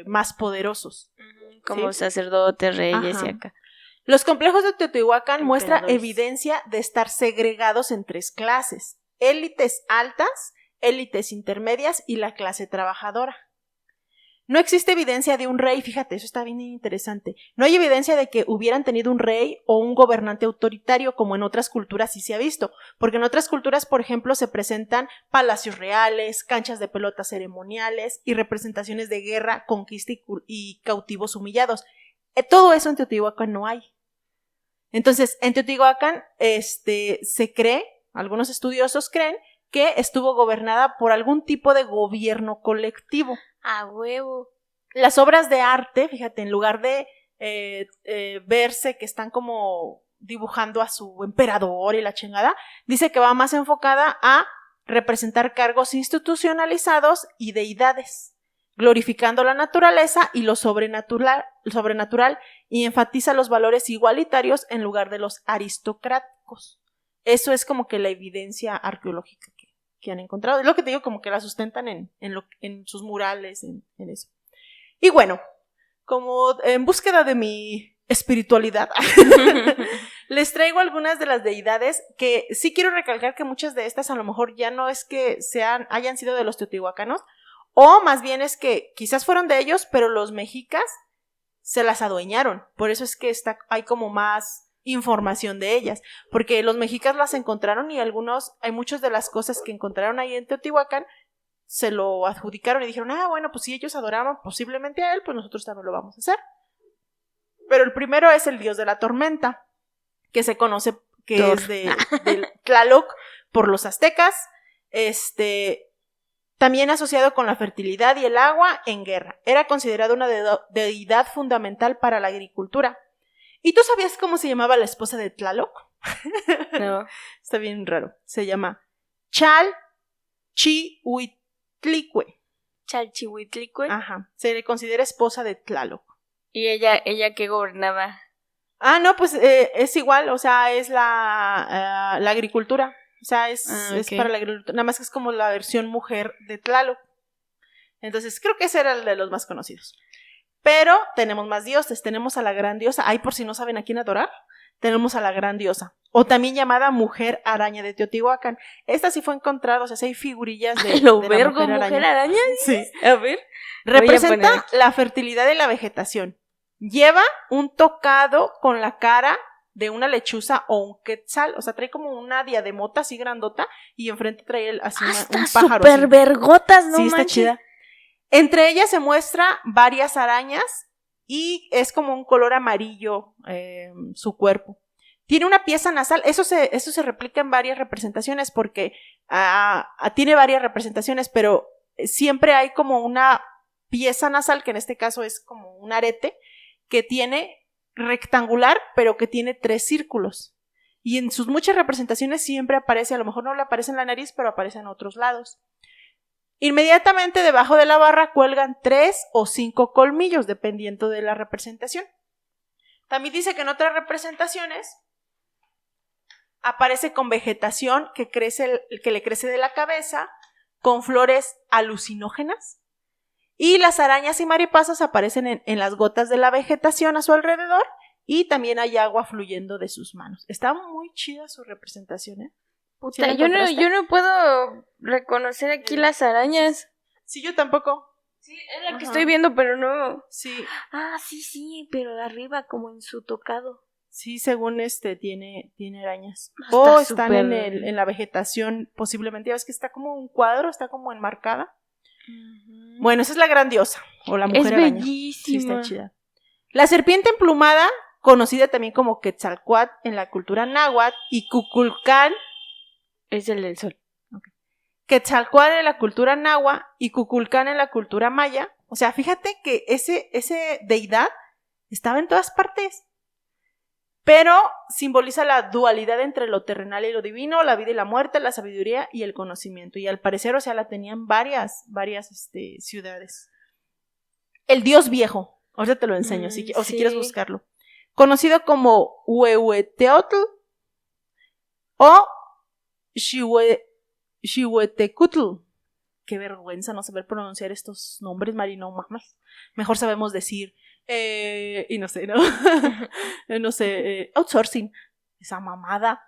más poderosos. Como sacerdotes, reyes y acá. Los complejos de Teotihuacán muestran evidencia de estar segregados en 3 clases: élites altas, élites intermedias y la clase trabajadora. No existe evidencia de un rey, fíjate, eso está bien interesante. No hay evidencia de que hubieran tenido un rey o un gobernante autoritario como en otras culturas sí se ha visto, porque en otras culturas, por ejemplo, se presentan palacios reales, canchas de pelota ceremoniales y representaciones de guerra, conquista y cautivos humillados. Todo eso en Teotihuacán no hay. Entonces, en Teotihuacán se cree, algunos estudiosos creen, que estuvo gobernada por algún tipo de gobierno colectivo. ¡A huevo! Las obras de arte, fíjate, en lugar de verse que están como dibujando a su emperador y la chingada, dice que va más enfocada a representar cargos institucionalizados y deidades, glorificando la naturaleza y lo sobrenatural y enfatiza los valores igualitarios en lugar de los aristocráticos. Eso es como que la evidencia arqueológica que han encontrado. Es lo que te digo, como que la sustentan en sus murales, en eso. Y bueno, como en búsqueda de mi espiritualidad, les traigo algunas de las deidades que sí quiero recalcar que muchas de estas a lo mejor ya no es que hayan sido de los teotihuacanos, o más bien es que quizás fueron de ellos, pero los mexicas se las adueñaron. Por eso es que hay como más información de ellas, porque los mexicas las encontraron y hay muchas de las cosas que encontraron ahí en Teotihuacán se lo adjudicaron y dijeron, bueno, pues si ellos adoraban posiblemente a él, pues nosotros también lo vamos a hacer. Pero el primero es el dios de la tormenta, que se conoce que Thor. Es del Tlaloc por los aztecas, también asociado con la fertilidad y el agua en guerra. Era considerado una deidad fundamental para la agricultura. ¿Y tú sabías cómo se llamaba la esposa de Tlaloc? No. Está bien raro. Se llama Chalchihuitlicue. Chalchihuitlicue. Ajá. Se le considera esposa de Tlaloc. ¿Y ella qué gobernaba? No, pues es igual, o sea, es la agricultura. O sea, es para la agricultura. Nada más que es como la versión mujer de Tlaloc. Entonces, creo que ese era el de los más conocidos. Pero tenemos más dioses, tenemos a la gran diosa, por si no saben a quién adorar, tenemos a la gran diosa, o también llamada mujer araña de Teotihuacán. Esta sí fue encontrada, o sea, sí hay figurillas de la mujer araña. Sí. A ver. Representa la fertilidad y la vegetación. Lleva un tocado con la cara de una lechuza o un quetzal, o sea, trae como una diademota así grandota y enfrente trae así un pájaro. Súper vergotas, no sí, manches. Está chida. Entre ellas se muestra varias arañas y es como un color amarillo su cuerpo. Tiene una pieza nasal, eso se replica en varias representaciones porque tiene varias representaciones, pero siempre hay como una pieza nasal, que en este caso es como un arete, que tiene rectangular, pero que tiene 3 círculos. Y en sus muchas representaciones siempre aparece, a lo mejor no le aparece en la nariz, pero aparece en otros lados. Inmediatamente debajo de la barra cuelgan 3 o 5 colmillos, dependiendo de la representación. También dice que en otras representaciones aparece con vegetación que le crece de la cabeza, con flores alucinógenas, y las arañas y mariposas aparecen en las gotas de la vegetación a su alrededor, y también hay agua fluyendo de sus manos. Está muy chida su representación, ¿eh? Puta, ¿Sí yo no puedo reconocer aquí las arañas. Sí, yo tampoco. Sí, es la que estoy viendo, pero no. Sí. Sí, pero de arriba, como en su tocado. Sí, según tiene arañas. Están en la vegetación, posiblemente. Ya ves que está como un cuadro, está como enmarcada. Uh-huh. Bueno, esa es la gran diosa, o la mujer araña. Es bellísima. Sí, está chida. La serpiente emplumada, conocida también como Quetzalcóatl en la cultura náhuatl, y Cuculcán. Es el del sol. Okay. Quetzalcóatl en la cultura náhuatl y Cuculcán en la cultura maya. O sea, fíjate que ese deidad estaba en todas partes. Pero simboliza la dualidad entre lo terrenal y lo divino, la vida y la muerte, la sabiduría y el conocimiento. Y al parecer, o sea, la tenían varias ciudades. El dios viejo. Ahorita te lo enseño, si quieres buscarlo. Conocido como Huehueteotl o Xihuetecutl. qué vergüenza no saber pronunciar estos nombres, Mari, no mames. Mejor sabemos decir, y no sé, ¿no? No sé, outsourcing, esa mamada.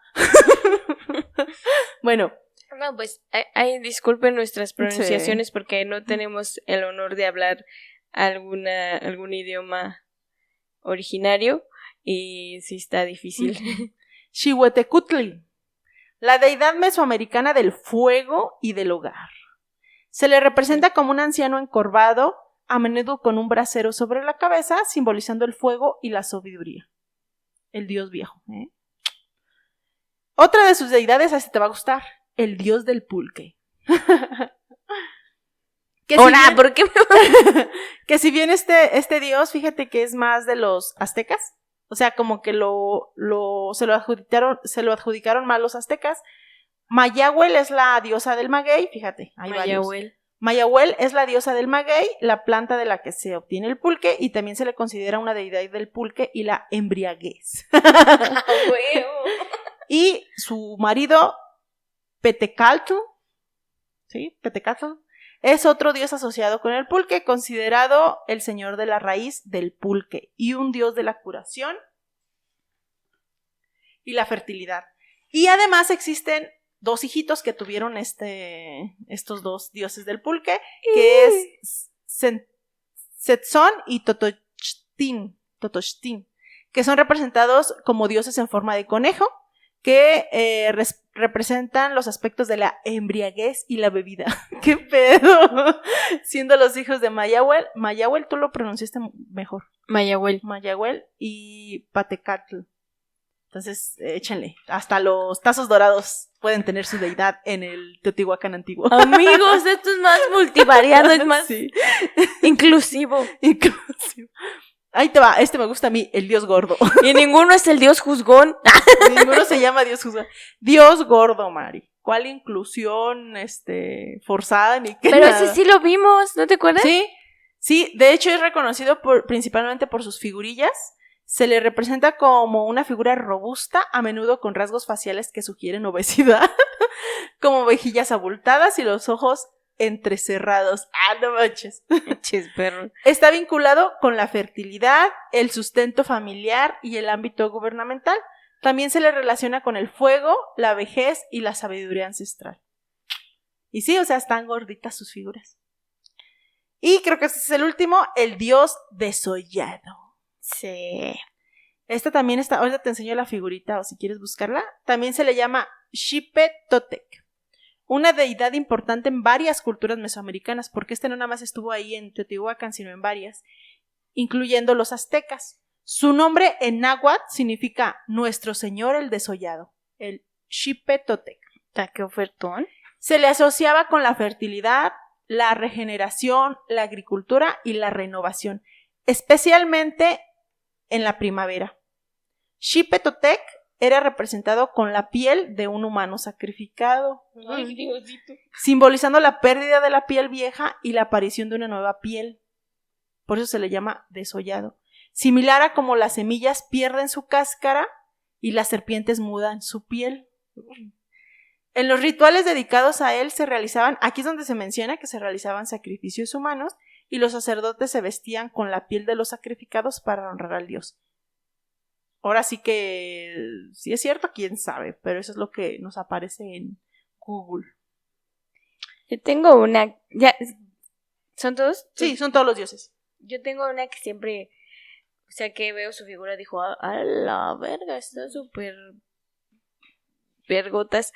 Bueno. No, pues, disculpen nuestras pronunciaciones porque no tenemos el honor de hablar algún idioma originario y sí está difícil. Xihuetecutli, la deidad mesoamericana del fuego y del hogar. Se le representa como un anciano encorvado, a menudo con un brasero sobre la cabeza, simbolizando el fuego y la sabiduría. El dios viejo. Otra de sus deidades, así te va a gustar, el dios del pulque. ¿Por qué que si bien este dios, fíjate que es más de los aztecas, o sea, como que se lo adjudicaron más los aztecas. Mayahuel es la diosa del maguey, fíjate, hay varios. Mayahuel es la diosa del maguey, la planta de la que se obtiene el pulque, y también se le considera una deidad del pulque y la embriaguez. Y su marido, Petecaltu, ¿sí? Petecaltu, es otro dios asociado con el pulque, considerado el señor de la raíz del pulque y un dios de la curación y la fertilidad. Y además existen 2 hijitos que tuvieron estos 2 dioses del pulque, que es Setzón y Totochtin, que son representados como dioses en forma de conejo, que representan los aspectos de la embriaguez y la bebida. ¡Qué pedo! Siendo los hijos de Mayahuel. Mayahuel, tú lo pronunciaste mejor. Mayahuel y Patecatl. Entonces, échenle. Hasta los tazos dorados pueden tener su deidad en el Teotihuacán antiguo. Amigos, esto es más multivariado, es más inclusivo. Ahí te va, me gusta a mí, el dios gordo. Y ninguno es el dios juzgón. Ninguno se llama dios juzgón. Dios gordo, Mari. ¿Cuál inclusión forzada ni qué? Pero ese sí lo vimos, ¿no te acuerdas? Sí, de hecho es reconocido principalmente por sus figurillas. Se le representa como una figura robusta, a menudo con rasgos faciales que sugieren obesidad, como mejillas abultadas y los ojos entrecerrados. No manches. Perro. Está vinculado con la fertilidad, el sustento familiar y el ámbito gubernamental. También se le relaciona con el fuego, la vejez y la sabiduría ancestral. Y sí, o sea, están gorditas sus figuras. Y creo que este es el último, el dios desollado. Sí. Esta también está, ahorita te enseño la figurita o si quieres buscarla. También se le llama Xipetotec, una deidad importante en varias culturas mesoamericanas, porque no nada más estuvo ahí en Teotihuacán, sino en varias, incluyendo los aztecas. Su nombre en náhuatl significa Nuestro Señor el Desollado, el Xipetotec. ¿Qué ofertón? Se le asociaba con la fertilidad, la regeneración, la agricultura y la renovación, especialmente en la primavera. Xipetotec era representado con la piel de un humano sacrificado. Ay, Diosito. Simbolizando la pérdida de la piel vieja y la aparición de una nueva piel. Por eso se le llama desollado. Similar a como las semillas pierden su cáscara y las serpientes mudan su piel. En los rituales dedicados a él se realizaban, aquí es donde se menciona que se realizaban sacrificios humanos y los sacerdotes se vestían con la piel de los sacrificados para honrar al dios. Ahora sí que, si es cierto, quién sabe, pero eso es lo que nos aparece en Google. Yo tengo una, ¿son todos? Sí, son todos los dioses. Yo tengo una que siempre, o sea, que veo su figura, dijo, a la verga, está súper vergotas.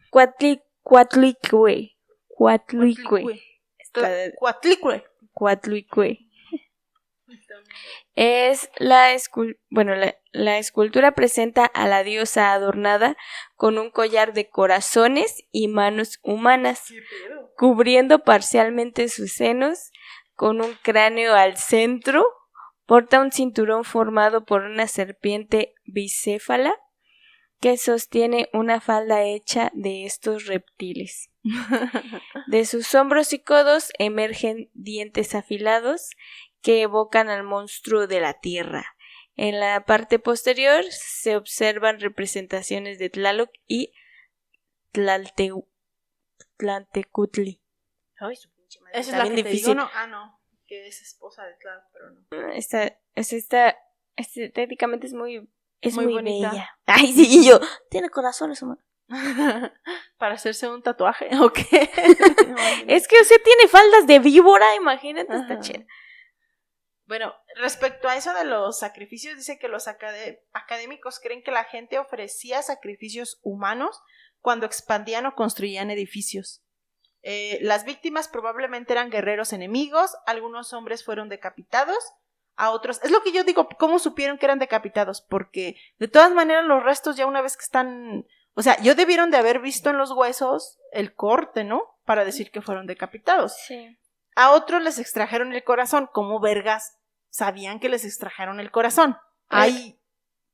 Cuatlicue. Es la escultura presenta a la diosa adornada con un collar de corazones y manos humanas, cubriendo parcialmente sus senos, con un cráneo al centro, porta un cinturón formado por una serpiente bicéfala que sostiene una falda hecha de estos reptiles. De sus hombros y codos emergen dientes afilados que evocan al monstruo de la tierra. En la parte posterior se observan representaciones de Tlaloc y Tlantecutli. Ay, su pinche madre. Esa es la que difícil. Te digo, ¿no? No, que es esposa de Tlal, pero no. Estéticamente es muy bonita. Bella. Ay, sí, y yo, tiene corazones, humano. ¿Para hacerse un tatuaje o qué? Es que usted tiene faldas de víbora, imagínate, está chida. Bueno, respecto a eso de los sacrificios, dice que los académicos creen que la gente ofrecía sacrificios humanos cuando expandían o construían edificios. Las víctimas probablemente eran guerreros enemigos, algunos hombres fueron decapitados, a otros... Es lo que yo digo, ¿cómo supieron que eran decapitados? Porque de todas maneras los restos ya una vez que están... O sea, yo debieron de haber visto en los huesos el corte, ¿no? Para decir que fueron decapitados. Sí. A otros les extrajeron el corazón. ¿Cómo vergas sabían que les extrajeron el corazón? Ay.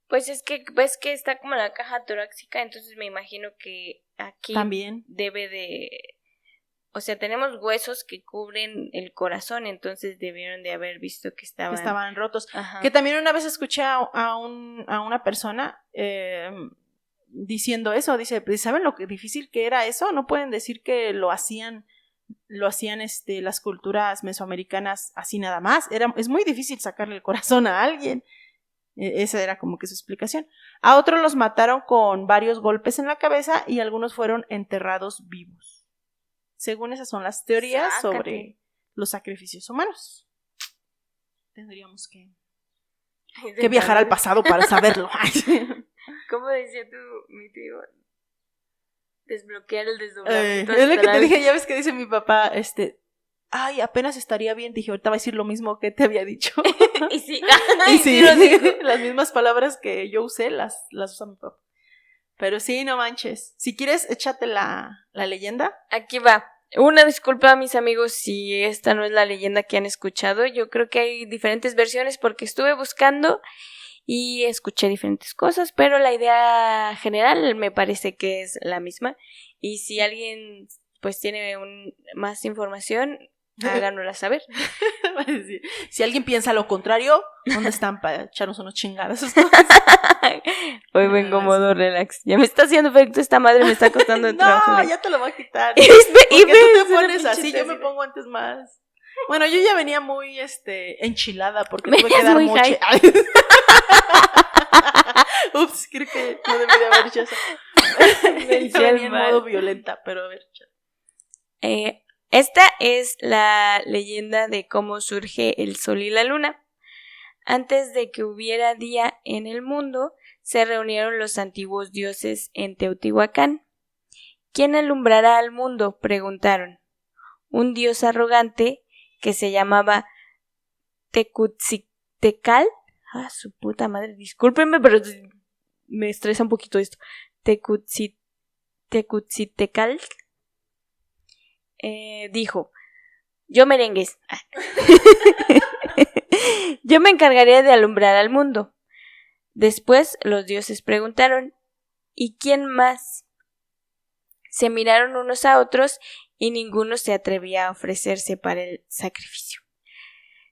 Pues es que ves que está como la caja torácica, entonces me imagino que aquí también debe de... O sea, tenemos huesos que cubren el corazón, entonces debieron de haber visto que estaban rotos. Ajá. Que también una vez escuché a una persona diciendo eso. Dice, ¿saben lo que difícil que era eso? No pueden decir que lo hacían las culturas mesoamericanas así nada más. Es muy difícil sacarle el corazón a alguien. Esa era como que su explicación. A otros los mataron con varios golpes en la cabeza y algunos fueron enterrados vivos. Según esas son las teorías sobre los sacrificios humanos. Tendríamos que viajar al pasado para saberlo. ¿Cómo decía mi tío? Desbloquear el desdoblamiento. Es lo que te dije, ya ves que dice mi papá, ay, apenas estaría bien. Dije, ahorita va a decir lo mismo que te había dicho. Y sí, las mismas palabras que yo usé las usa mi papá. Pero sí, no manches. Si quieres, échate la leyenda. Aquí va. Una disculpa a mis amigos si esta no es la leyenda que han escuchado. Yo creo que hay diferentes versiones porque estuve buscando y escuché diferentes cosas, pero la idea general me parece que es la misma. Y si alguien pues tiene más información, háganosla saber. Si alguien piensa lo contrario, ¿dónde están para echarnos unos chingados? Hoy vengo modo relax. Ya me está haciendo efecto esta madre, me está costando el trabajo. No, ya te lo voy a quitar. Porque tú te pones así, yo me pongo antes más. Bueno, yo ya venía muy enchilada porque tuve que dar moche. Ups, creo que no debí de haber hecho eso. Venía en modo violenta, pero a ver. Esta es la leyenda de cómo surge el sol y la luna. Antes de que hubiera día en el mundo, se reunieron los antiguos dioses en Teotihuacán. ¿Quién alumbrará al mundo?, preguntaron. Un dios arrogante que se llamaba Tecutzitecal. Ah, su puta madre, discúlpenme, pero me estresa un poquito esto. Tecutzitecal dijo: yo merengues. Yo me encargaría de alumbrar al mundo. Después los dioses preguntaron: ¿y quién más? Se miraron unos a otros y ninguno se atrevía a ofrecerse para el sacrificio.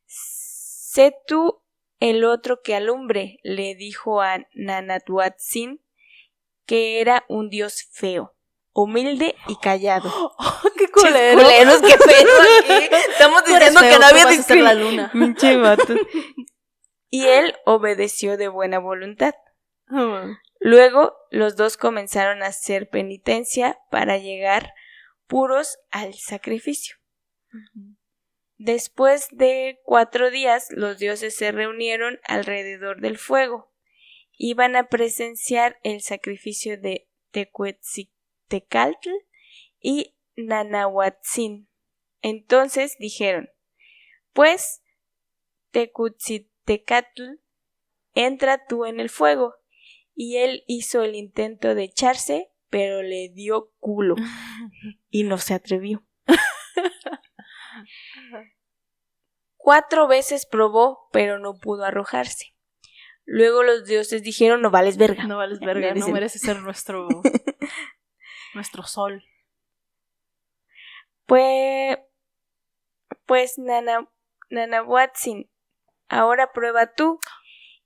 Sé tú el otro que alumbre, le dijo a Nanatuatzin, que era un dios feo, humilde y callado. Oh, ¡qué culero! ¡Culeros, qué pedo aquí! Estamos diciendo que no había la luna. Pinche vato. Y él obedeció de buena voluntad. Luego los dos comenzaron a hacer penitencia para llegar puros al sacrificio. Después de 4 días, los dioses se reunieron alrededor del fuego. Iban a presenciar el sacrificio de Tecuetzitecatl y Nanahuatzin. Entonces dijeron: pues, Tecuetzitecatl, entra tú en el fuego. Y él hizo el intento de echarse, pero le dio culo y no se atrevió. 4 veces probó, pero no pudo arrojarse. Luego los dioses dijeron: no vales verga. No vales verga, no mereces ser nuestro sol. Pues Nanahuatzin, ahora prueba tú.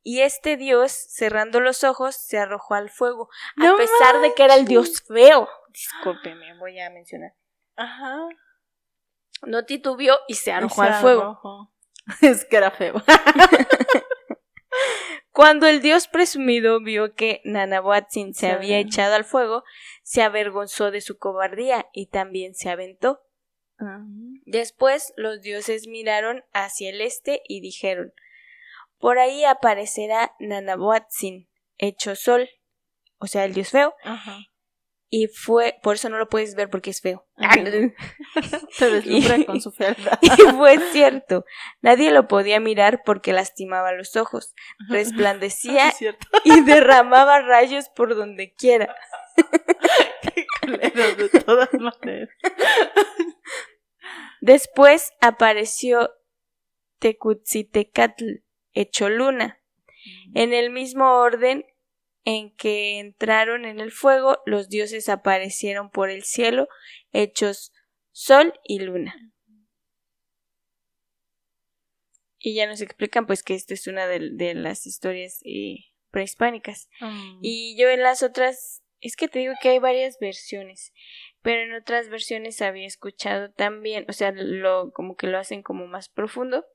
Y este dios, cerrando los ojos, se arrojó al fuego, a pesar de que era el dios feo. Discúlpeme, voy a mencionar. Ajá. No titubeó y se arrojó al fuego. Es que era feo. Cuando el dios presumido vio que Nanahuatzin se había echado al fuego, se avergonzó de su cobardía y también se aventó. Después los dioses miraron hacia el este y dijeron: por ahí aparecerá Nanahuatzin, hecho sol, o sea, el dios feo. Ajá. Y fue, por eso no lo puedes ver porque es feo. Se deslumbra con su fealdad. Y fue cierto, nadie lo podía mirar porque lastimaba los ojos, resplandecía y derramaba rayos por donde quiera. Qué culero, de todas maneras. Después apareció Tecutzitecatl, hecho luna. En el mismo orden en que entraron en el fuego, los dioses aparecieron por el cielo, hechos sol y luna. Y ya nos explican pues que esta es una de las historias prehispánicas. Y yo en las otras, es que te digo que hay varias versiones, pero en otras versiones había escuchado también, o sea, como que lo hacen como más profundo,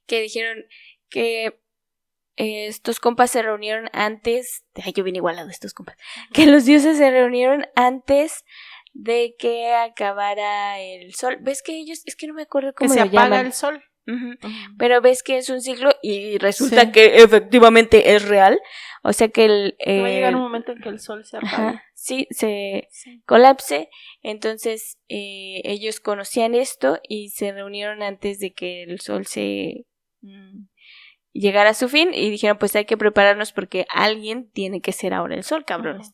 que dijeron que estos compas se reunieron antes. Yo vine igualado estos compas. Que los dioses se reunieron antes de que acabara el sol. ¿Ves que ellos? Es que no me acuerdo cómo se lo apaga llaman. El sol. Pero ves que es un ciclo y resulta que efectivamente es real. O sea que va a llegar un momento en que el sol se apague. Sí, se colapse. Entonces ellos conocían esto y se reunieron antes de que el sol se llegara a su fin y dijeron pues hay que prepararnos porque alguien tiene que ser ahora el sol, cabrones.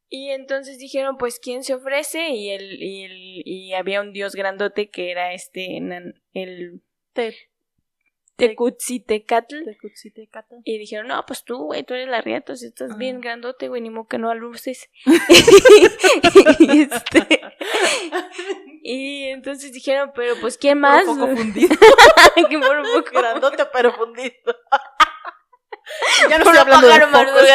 Y entonces dijeron pues quién se ofrece y había un dios grandote que era el Tecutzitecatl. Y dijeron, no, pues tú, güey, tú eres la riata, si estás bien grandote, güey, ni modo que no aluces. Y entonces dijeron, pero pues ¿quién más? Un poco fundido. Que por un poco grandote pero fundido. Ya no estoy hablando de focos.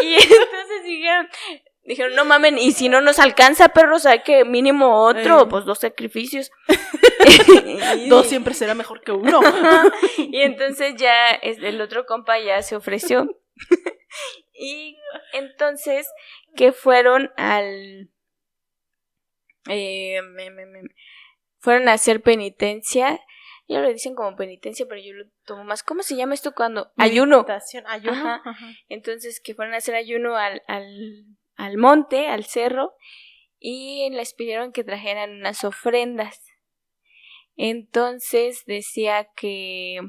Y entonces dijeron, no mamen, y si no nos alcanza, perros, hay que mínimo otro, pues 2 sacrificios. 2 siempre será mejor que 1. Y entonces ya el otro compa ya se ofreció. Y entonces que fueron fueron a hacer penitencia. Ya lo dicen como penitencia, pero yo lo tomo más. ¿Cómo se llama esto cuando? Ayuno. Ajá. Entonces que fueron a hacer ayuno al monte, al cerro, y les pidieron que trajeran unas ofrendas. Entonces decía que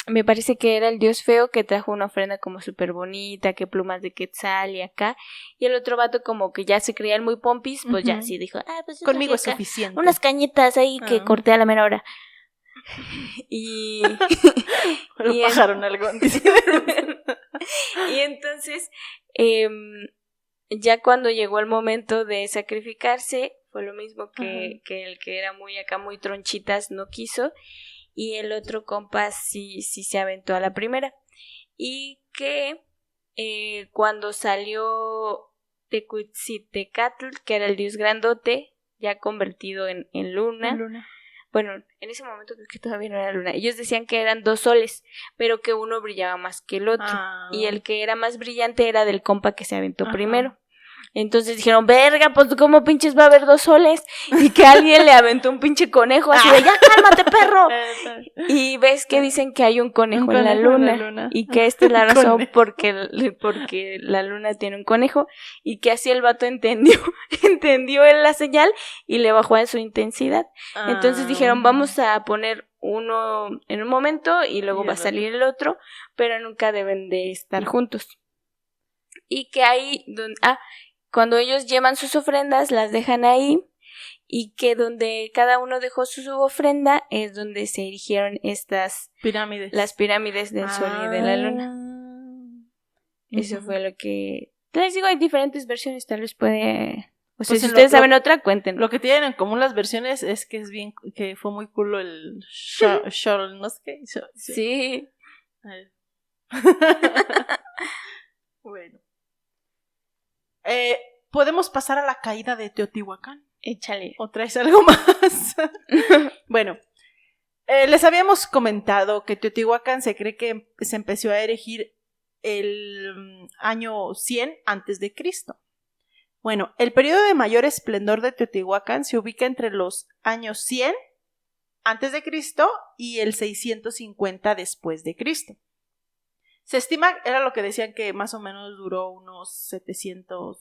me parece que era el dios feo que trajo una ofrenda como súper bonita, que plumas de quetzal y acá, y el otro vato como que ya se creían muy pompis, pues ya sí dijo, pues conmigo es suficiente. Unas cañitas ahí que corté a la mera hora. Y bajaron algo. Y entonces ya cuando llegó el momento de sacrificarse fue lo mismo que el que era muy acá muy tronchitas no quiso, y el otro compa sí se aventó a la primera. Y que cuando salió Tecutzitecatl, que era el dios grandote ya convertido en luna. Bueno, en ese momento creo que todavía no era luna. Ellos decían que eran 2 soles, pero que uno brillaba más que el otro. Y el que era más brillante era del compa que se aventó primero. Entonces dijeron, verga, pues ¿cómo pinches va a haber 2 soles? Y que alguien le aventó un pinche conejo así de, ya cálmate, perro. Y ves que dicen que hay un conejo en la luna. Y que esta es la razón porque la luna tiene un conejo. Y que así el vato entendió en la señal y le bajó en su intensidad. Entonces dijeron, vamos a poner uno en un momento y luego va a salir el otro, pero nunca deben de estar juntos. Y que ahí cuando ellos llevan sus ofrendas, las dejan ahí, y que donde cada uno dejó su ofrenda es donde se erigieron las pirámides del sol y de la luna. Eso fue lo que les digo, hay diferentes versiones, tal vez puede, o sea, pues si ustedes saben otra, cuenten. Lo que tienen en común las versiones es que que fue muy cool el Shol, no sé qué. Sí. Bueno. ¿Podemos pasar a la caída de Teotihuacán? Échale. ¿O traes algo más? Bueno, les habíamos comentado que Teotihuacán se cree que se empezó a erigir el año 100 antes de Cristo. Bueno, el periodo de mayor esplendor de Teotihuacán se ubica entre los años 100 antes de Cristo y el 650 después de Cristo. Se estima, era lo que decían, que más o menos duró unos 700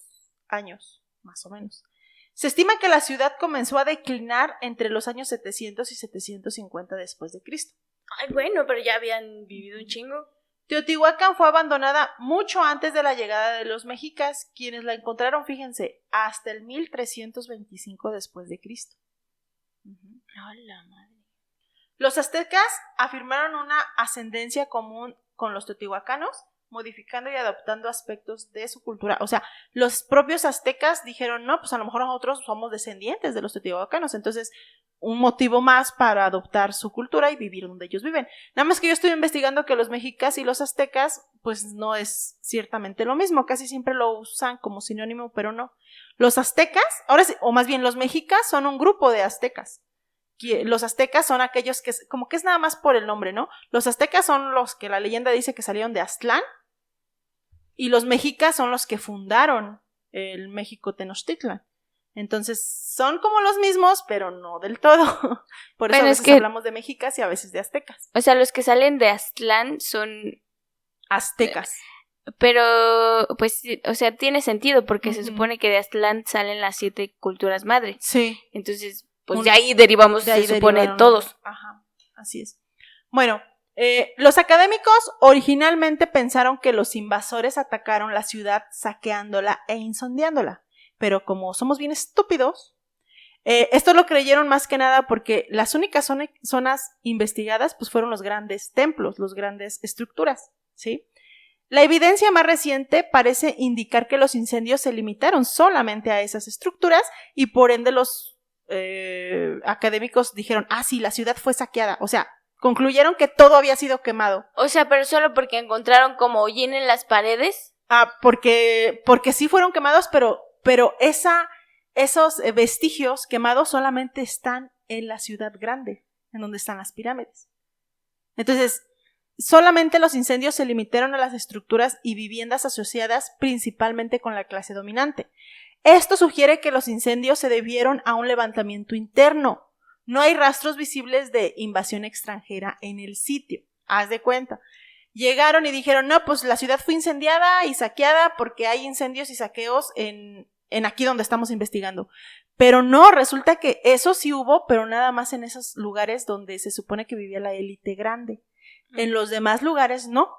años, más o menos. Se estima que la ciudad comenzó a declinar entre los años 700 y 750 después de Cristo. Ay, bueno, pero ya habían vivido un chingo. Teotihuacán fue abandonada mucho antes de la llegada de los mexicas, quienes la encontraron, fíjense, hasta el 1325 después de Cristo. ¡Hola, madre! Los aztecas afirmaron una ascendencia común con los teotihuacanos, modificando y adoptando aspectos de su cultura. O sea, los propios aztecas dijeron, no, pues a lo mejor nosotros somos descendientes de los teotihuacanos, entonces un motivo más para adoptar su cultura y vivir donde ellos viven. Nada más que yo estoy investigando que los mexicas y los aztecas, pues no es ciertamente lo mismo, casi siempre lo usan como sinónimo, pero no. Los aztecas, ahora sí, o más bien los mexicas son un grupo de aztecas. Los aztecas son aquellos que, como que es nada más por el nombre, ¿no? Los aztecas son los que la leyenda dice que salieron de Aztlán, y los mexicas son los que fundaron el México Tenochtitlan. Entonces son como los mismos, pero no del todo. Por eso a veces hablamos de mexicas y a veces de aztecas. O sea, los que salen de Aztlán son aztecas. Pero, pues, o sea, tiene sentido porque se supone que de Aztlán salen las 7 culturas madre. Sí. Entonces, pues de ahí derivamos, se supone, todos. Ajá, así es. Bueno, los académicos originalmente pensaron que los invasores atacaron la ciudad saqueándola e incendiándola, pero como somos bien estúpidos, esto lo creyeron más que nada porque las únicas zonas investigadas pues fueron los grandes templos, las grandes estructuras, ¿sí? La evidencia más reciente parece indicar que los incendios se limitaron solamente a esas estructuras y por ende los académicos dijeron, sí, la ciudad fue saqueada, o sea, concluyeron que todo había sido quemado. O sea, pero solo porque encontraron como hollín en las paredes. Porque sí fueron quemados, pero esos vestigios quemados solamente están en la ciudad grande, en donde están las pirámides. Entonces, solamente los incendios se limitaron a las estructuras y viviendas asociadas principalmente con la clase dominante. Esto sugiere que los incendios se debieron a un levantamiento interno. No hay rastros visibles de invasión extranjera en el sitio. Haz de cuenta. Llegaron y dijeron, no, pues la ciudad fue incendiada y saqueada porque hay incendios y saqueos en aquí donde estamos investigando. Pero no, resulta que eso sí hubo, pero nada más en esos lugares donde se supone que vivía la élite grande. En los demás lugares no.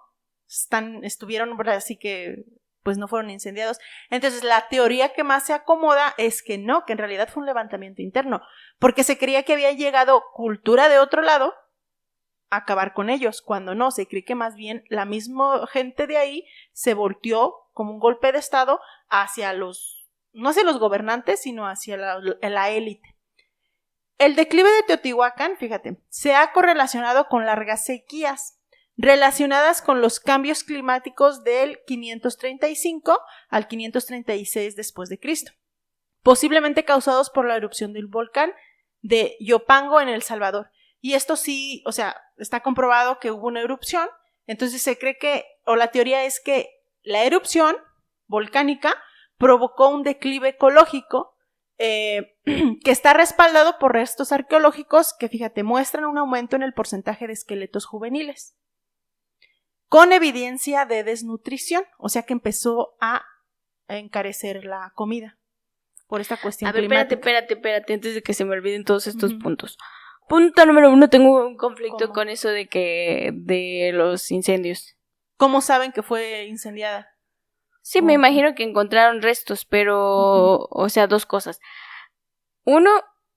Estuvieron, así que pues no fueron incendiados. Entonces la teoría que más se acomoda es que no, que en realidad fue un levantamiento interno, porque se creía que había llegado cultura de otro lado a acabar con ellos, cuando no, se cree que más bien la misma gente de ahí se volteó como un golpe de estado hacia no hacia los gobernantes, sino hacia la élite. El declive de Teotihuacán, fíjate, se ha correlacionado con largas sequías relacionadas con los cambios climáticos del 535 al 536 después de Cristo, posiblemente causados por la erupción del volcán de Yopango en El Salvador. Y esto sí, o sea, está comprobado que hubo una erupción, entonces se cree que, o la teoría es que la erupción volcánica provocó un declive ecológico que está respaldado por restos arqueológicos que, fíjate, muestran un aumento en el porcentaje de esqueletos juveniles, con evidencia de desnutrición, o sea que empezó a encarecer la comida por esta cuestión climática. Espérate, antes de que se me olviden todos estos puntos. Punto número 1, tengo un conflicto con eso de los incendios. ¿Cómo saben que fue incendiada? Sí, me imagino que encontraron restos, pero, o sea, 2 cosas. 1,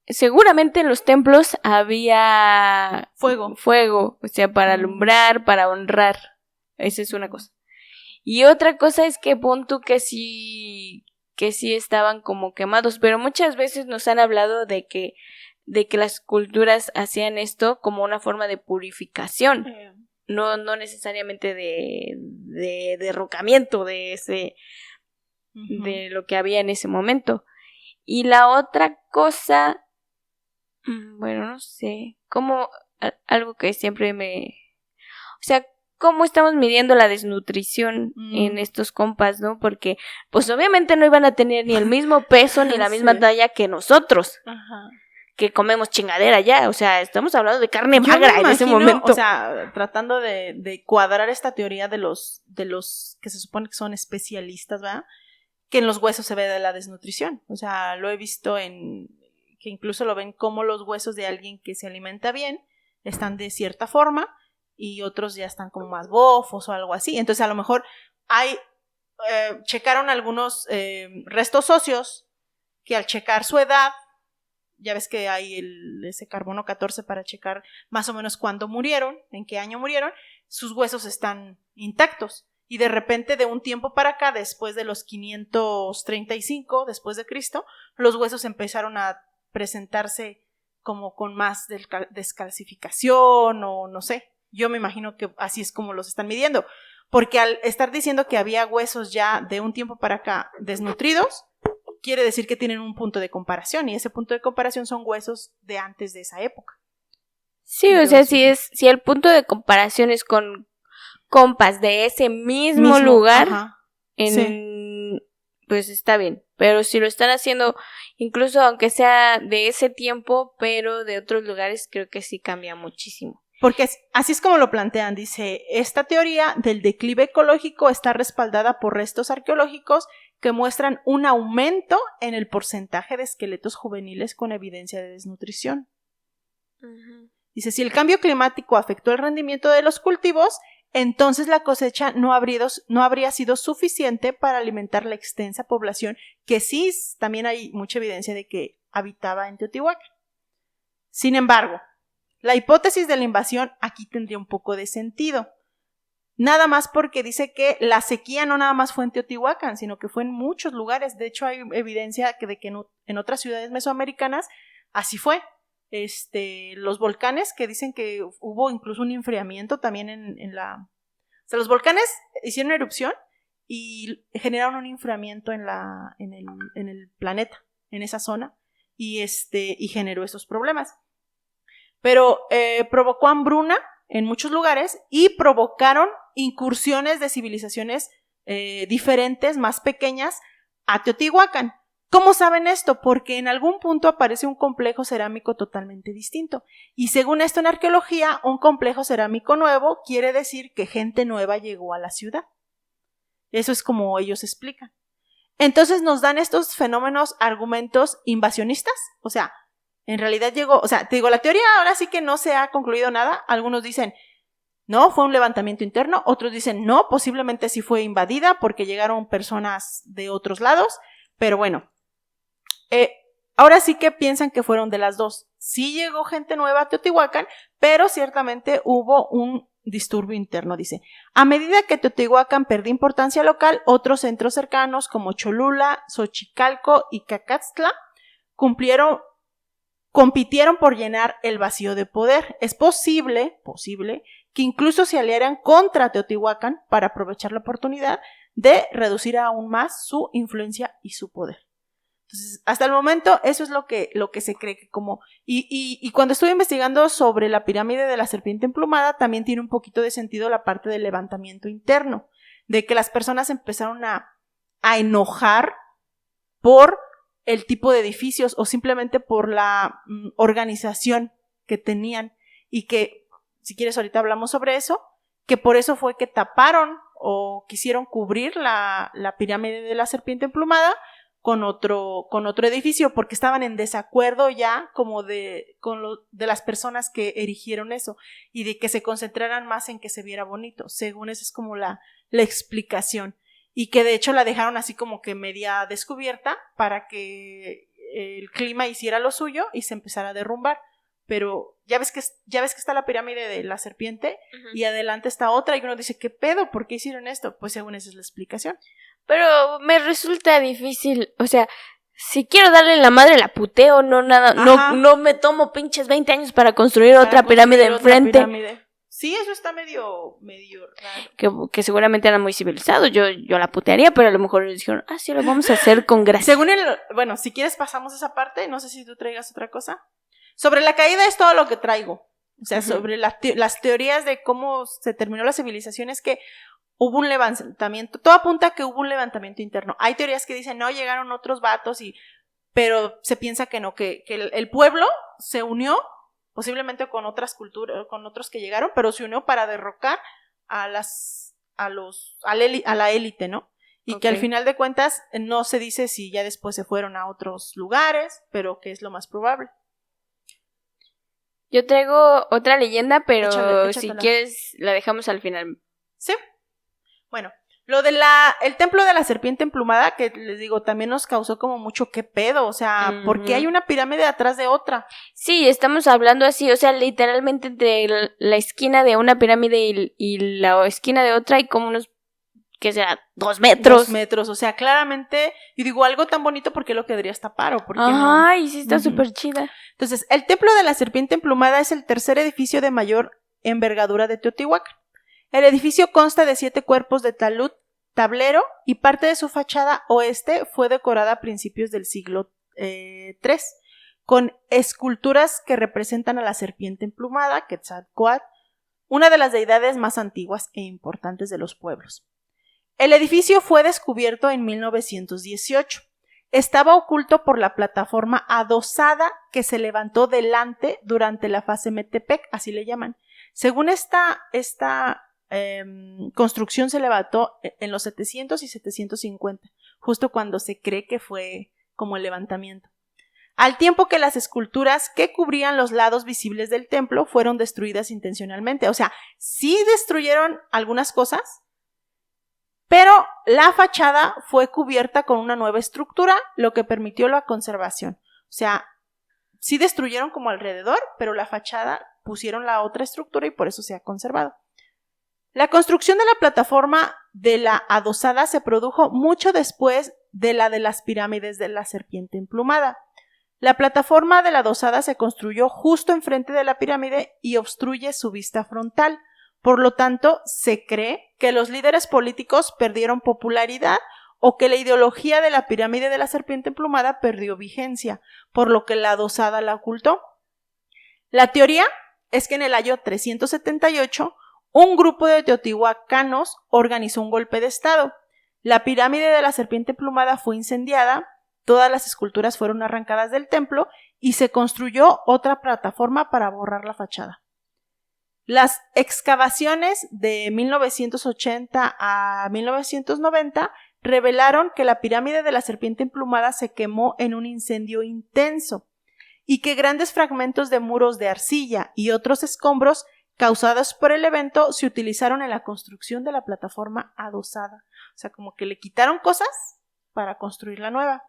seguramente en los templos había fuego, o sea, para alumbrar, para honrar. Esa es una cosa. Y otra cosa es que pon tú que sí estaban como quemados, pero muchas veces nos han hablado de que las culturas hacían esto como una forma de purificación. no necesariamente de derrocamiento de ese, de lo que había en ese momento. Y la otra cosa, bueno, no sé, como algo que siempre o sea, ¿cómo estamos midiendo la desnutrición en estos compas, no? Porque, pues obviamente no iban a tener ni el mismo peso ni la misma talla que nosotros. Ajá. Que comemos chingadera ya, o sea, estamos hablando de carne magra en ese momento. O sea, tratando de cuadrar esta teoría de los que se supone que son especialistas, ¿verdad? Que en los huesos se ve de la desnutrición. O sea, lo he visto que incluso lo ven como los huesos de alguien que se alimenta bien están de cierta forma y otros ya están como más bofos o algo así. Entonces, a lo mejor checaron algunos restos óseos que al checar su edad, ya ves que hay ese carbono 14 para checar más o menos cuándo murieron, en qué año murieron, sus huesos están intactos. Y de repente, de un tiempo para acá, después de los 535 después de Cristo, los huesos empezaron a presentarse como con más descalcificación o no sé. Yo me imagino que así es como los están midiendo. Porque al estar diciendo que había huesos ya de un tiempo para acá desnutridos, quiere decir que tienen un punto de comparación, y ese punto de comparación son huesos de antes de esa época. Sí, entonces, o sea, si el punto de comparación es con compas de ese mismo lugar, pues está bien. Pero si lo están haciendo, incluso aunque sea de ese tiempo, pero de otros lugares, creo que sí cambia muchísimo. Porque así es como lo plantean, dice, esta teoría del declive ecológico está respaldada por restos arqueológicos que muestran un aumento en el porcentaje de esqueletos juveniles con evidencia de desnutrición. Dice, si el cambio climático afectó el rendimiento de los cultivos, entonces la cosecha no habría sido suficiente para alimentar la extensa población que sí, también hay mucha evidencia de que habitaba en Teotihuacán. Sin embargo, la hipótesis de la invasión aquí tendría un poco de sentido. Nada más porque dice que la sequía no nada más fue en Teotihuacán, sino que fue en muchos lugares. De hecho, hay evidencia de que en otras ciudades mesoamericanas así fue. Los volcanes, que dicen que hubo incluso un enfriamiento también en la... O sea, los volcanes hicieron erupción y generaron un enfriamiento en el planeta, en esa zona, y generó esos problemas. Pero provocó hambruna en muchos lugares y provocaron incursiones de civilizaciones diferentes, más pequeñas, a Teotihuacán. ¿Cómo saben esto? Porque en algún punto aparece un complejo cerámico totalmente distinto. Y según esto en arqueología, un complejo cerámico nuevo quiere decir que gente nueva llegó a la ciudad. Eso es como ellos explican. Entonces nos dan estos fenómenos, argumentos invasionistas, o sea, en realidad te digo, la teoría ahora sí que no se ha concluido nada. Algunos dicen, no, fue un levantamiento interno. Otros dicen, no, posiblemente sí fue invadida porque llegaron personas de otros lados. Pero bueno, ahora sí que piensan que fueron de las dos. Sí llegó gente nueva a Teotihuacán, pero ciertamente hubo un disturbio interno, dice. A medida que Teotihuacán perdió importancia local, otros centros cercanos como Cholula, Xochicalco y Cacaxtla compitieron por llenar el vacío de poder. Es posible que incluso se aliaran contra Teotihuacán para aprovechar la oportunidad de reducir aún más su influencia y su poder. Entonces, hasta el momento, eso es lo que se cree que como... Y cuando estuve investigando sobre la pirámide de la serpiente emplumada, también tiene un poquito de sentido la parte del levantamiento interno, de que las personas empezaron a enojar por el tipo de edificios o simplemente por la organización que tenían, y que, si quieres ahorita hablamos sobre eso, que por eso fue que taparon o quisieron cubrir la pirámide de la serpiente emplumada con otro edificio, porque estaban en desacuerdo ya como de las personas que erigieron eso, y de que se concentraran más en que se viera bonito. Según eso es como la explicación. Y que de hecho la dejaron así como que media descubierta para que el clima hiciera lo suyo y se empezara a derrumbar. Pero ya ves que está la pirámide de la serpiente, y adelante está otra, y uno dice, ¿qué pedo? ¿Por qué hicieron esto? Pues según esa es la explicación. Pero me resulta difícil, o sea, si quiero darle la madre, la puteo, no me tomo pinches 20 años para construir otra pirámide enfrente. Sí, eso está medio raro. Que seguramente eran muy civilizados. Yo la putearía, pero a lo mejor ellos dijeron, sí, lo vamos a hacer con gracia. Bueno, si quieres pasamos esa parte, no sé si tú traigas otra cosa. Sobre la caída es todo lo que traigo. O sea, sobre las teorías de cómo se terminó la civilización es que hubo un levantamiento, todo apunta a que hubo un levantamiento interno. Hay teorías que dicen, no, llegaron otros vatos, pero se piensa que no, que el pueblo se unió, posiblemente con otras culturas, con otros que llegaron, pero se unió para derrocar a la élite, ¿no? Y que al final de cuentas no se dice si ya después se fueron a otros lugares, pero que es lo más probable. Yo traigo otra leyenda, pero Échatela. si quieres la dejamos al final. Sí. Bueno, lo de el templo de la serpiente emplumada, que les digo, también nos causó como mucho qué pedo, o sea, ¿por qué hay una pirámide atrás de otra? Sí, estamos hablando así, o sea, literalmente entre la esquina de una pirámide y la esquina de otra hay como unos, ¿qué será? 2 metros. 2 metros, o sea, claramente, y digo, algo tan bonito, ¿por qué lo querrías tapar? ¿O por qué no? Ay, sí está súper chida. Entonces, el templo de la serpiente emplumada es el tercer edificio de mayor envergadura de Teotihuacán. El edificio consta de 7 cuerpos de talud, tablero, y parte de su fachada oeste fue decorada a principios del siglo III, con esculturas que representan a la serpiente emplumada, Quetzalcóatl, una de las deidades más antiguas e importantes de los pueblos. El edificio fue descubierto en 1918. Estaba oculto por la plataforma adosada que se levantó delante durante la fase Metepec, así le llaman. Según esta construcción se levantó en los 700 y 750, justo cuando se cree que fue como el levantamiento. Al tiempo que las esculturas que cubrían los lados visibles del templo fueron destruidas intencionalmente. O sea, sí destruyeron algunas cosas, pero la fachada fue cubierta con una nueva estructura, lo que permitió la conservación. O sea, sí destruyeron como alrededor, pero la fachada pusieron la otra estructura y por eso se ha conservado. La construcción de la plataforma de la adosada se produjo mucho después de la de las pirámides de la serpiente emplumada. La plataforma de la adosada se construyó justo enfrente de la pirámide y obstruye su vista frontal. Por lo tanto, se cree que los líderes políticos perdieron popularidad o que la ideología de la pirámide de la serpiente emplumada perdió vigencia, por lo que la adosada la ocultó. La teoría es que en el año 378 un grupo de teotihuacanos organizó un golpe de estado. La pirámide de la serpiente emplumada fue incendiada, todas las esculturas fueron arrancadas del templo y se construyó otra plataforma para borrar la fachada. Las excavaciones de 1980 a 1990 revelaron que la pirámide de la serpiente emplumada se quemó en un incendio intenso y que grandes fragmentos de muros de arcilla y otros escombros causados por el evento se utilizaron en la construcción de la plataforma adosada. O sea, como que le quitaron cosas para construir la nueva.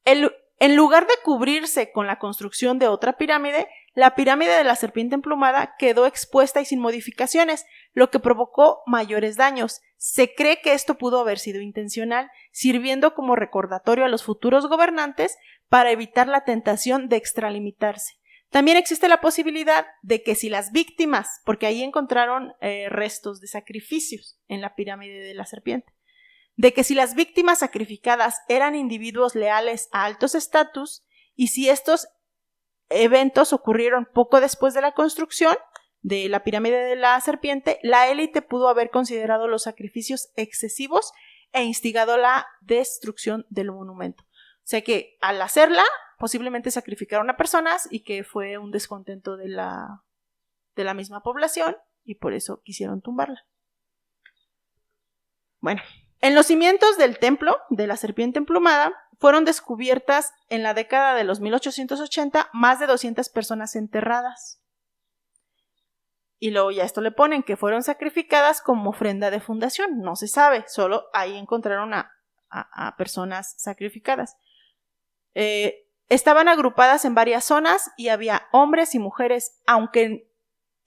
En lugar de cubrirse con la construcción de otra pirámide, la pirámide de la serpiente emplumada quedó expuesta y sin modificaciones, lo que provocó mayores daños. Se cree que esto pudo haber sido intencional, sirviendo como recordatorio a los futuros gobernantes para evitar la tentación de extralimitarse. También existe la posibilidad de que si las víctimas, porque ahí encontraron restos de sacrificios en la pirámide de la serpiente, de que si las víctimas sacrificadas eran individuos leales a altos estatus y si estos eventos ocurrieron poco después de la construcción de la pirámide de la serpiente, la élite pudo haber considerado los sacrificios excesivos e instigado la destrucción del monumento. O sea que al hacerla, posiblemente sacrificaron a personas y que fue un descontento de la misma población y por eso quisieron tumbarla. Bueno, en los cimientos del templo de la serpiente emplumada fueron descubiertas en la década de los 1880 más de 200 personas enterradas. Y luego ya esto le ponen que fueron sacrificadas como ofrenda de fundación. No se sabe, solo ahí encontraron a personas sacrificadas. Estaban agrupadas en varias zonas y había hombres y mujeres, aunque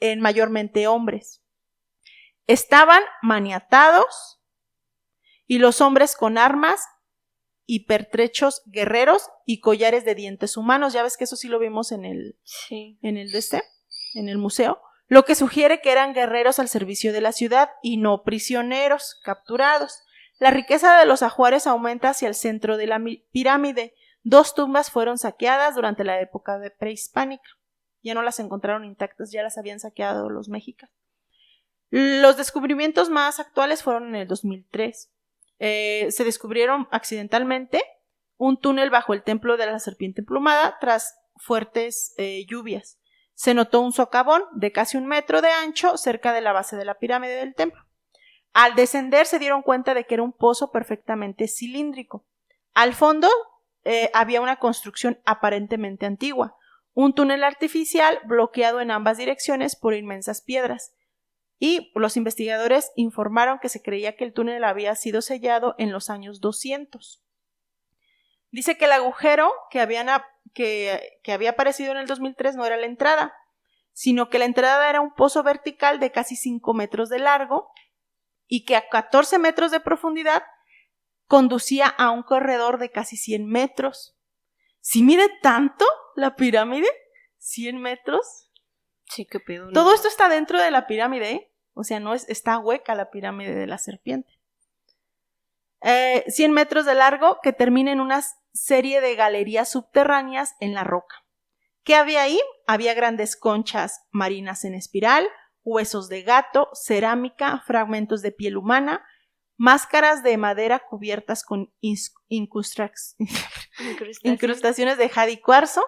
en mayormente hombres. Estaban maniatados y los hombres con armas y pertrechos guerreros y collares de dientes humanos. Ya ves que eso sí lo vimos en el museo. lo que sugiere que eran guerreros al servicio de la ciudad y no prisioneros capturados. La riqueza de los ajuares aumenta hacia el centro de la pirámide. 2 tumbas fueron saqueadas durante la época prehispánica. Ya no las encontraron intactas, ya las habían saqueado los mexicanos. Los descubrimientos más actuales fueron en el 2003. Se descubrieron accidentalmente un túnel bajo el templo de la serpiente emplumada tras fuertes lluvias. Se notó un socavón de casi 1 metro de ancho cerca de la base de la pirámide del templo. Al descender se dieron cuenta de que era un pozo perfectamente cilíndrico. Al fondo había una construcción aparentemente antigua, un túnel artificial bloqueado en ambas direcciones por inmensas piedras. Y los investigadores informaron que se creía que el túnel había sido sellado en los años 200. Dice que el agujero que había aparecido en el 2003 no era la entrada, sino que la entrada era un pozo vertical de casi 5 metros de largo y que a 14 metros de profundidad conducía a un corredor de casi 100 metros. ¿Sí mide tanto la pirámide? ¿100 metros? Sí, qué pedo. Todo esto está dentro de la pirámide, ¿eh? O sea, está hueca la pirámide de la serpiente. 100 metros de largo que termina en una serie de galerías subterráneas en la roca. ¿Qué había ahí? Había grandes conchas marinas en espiral, huesos de gato, cerámica, fragmentos de piel humana, máscaras de madera cubiertas con incrustaciones de jade y cuarzo,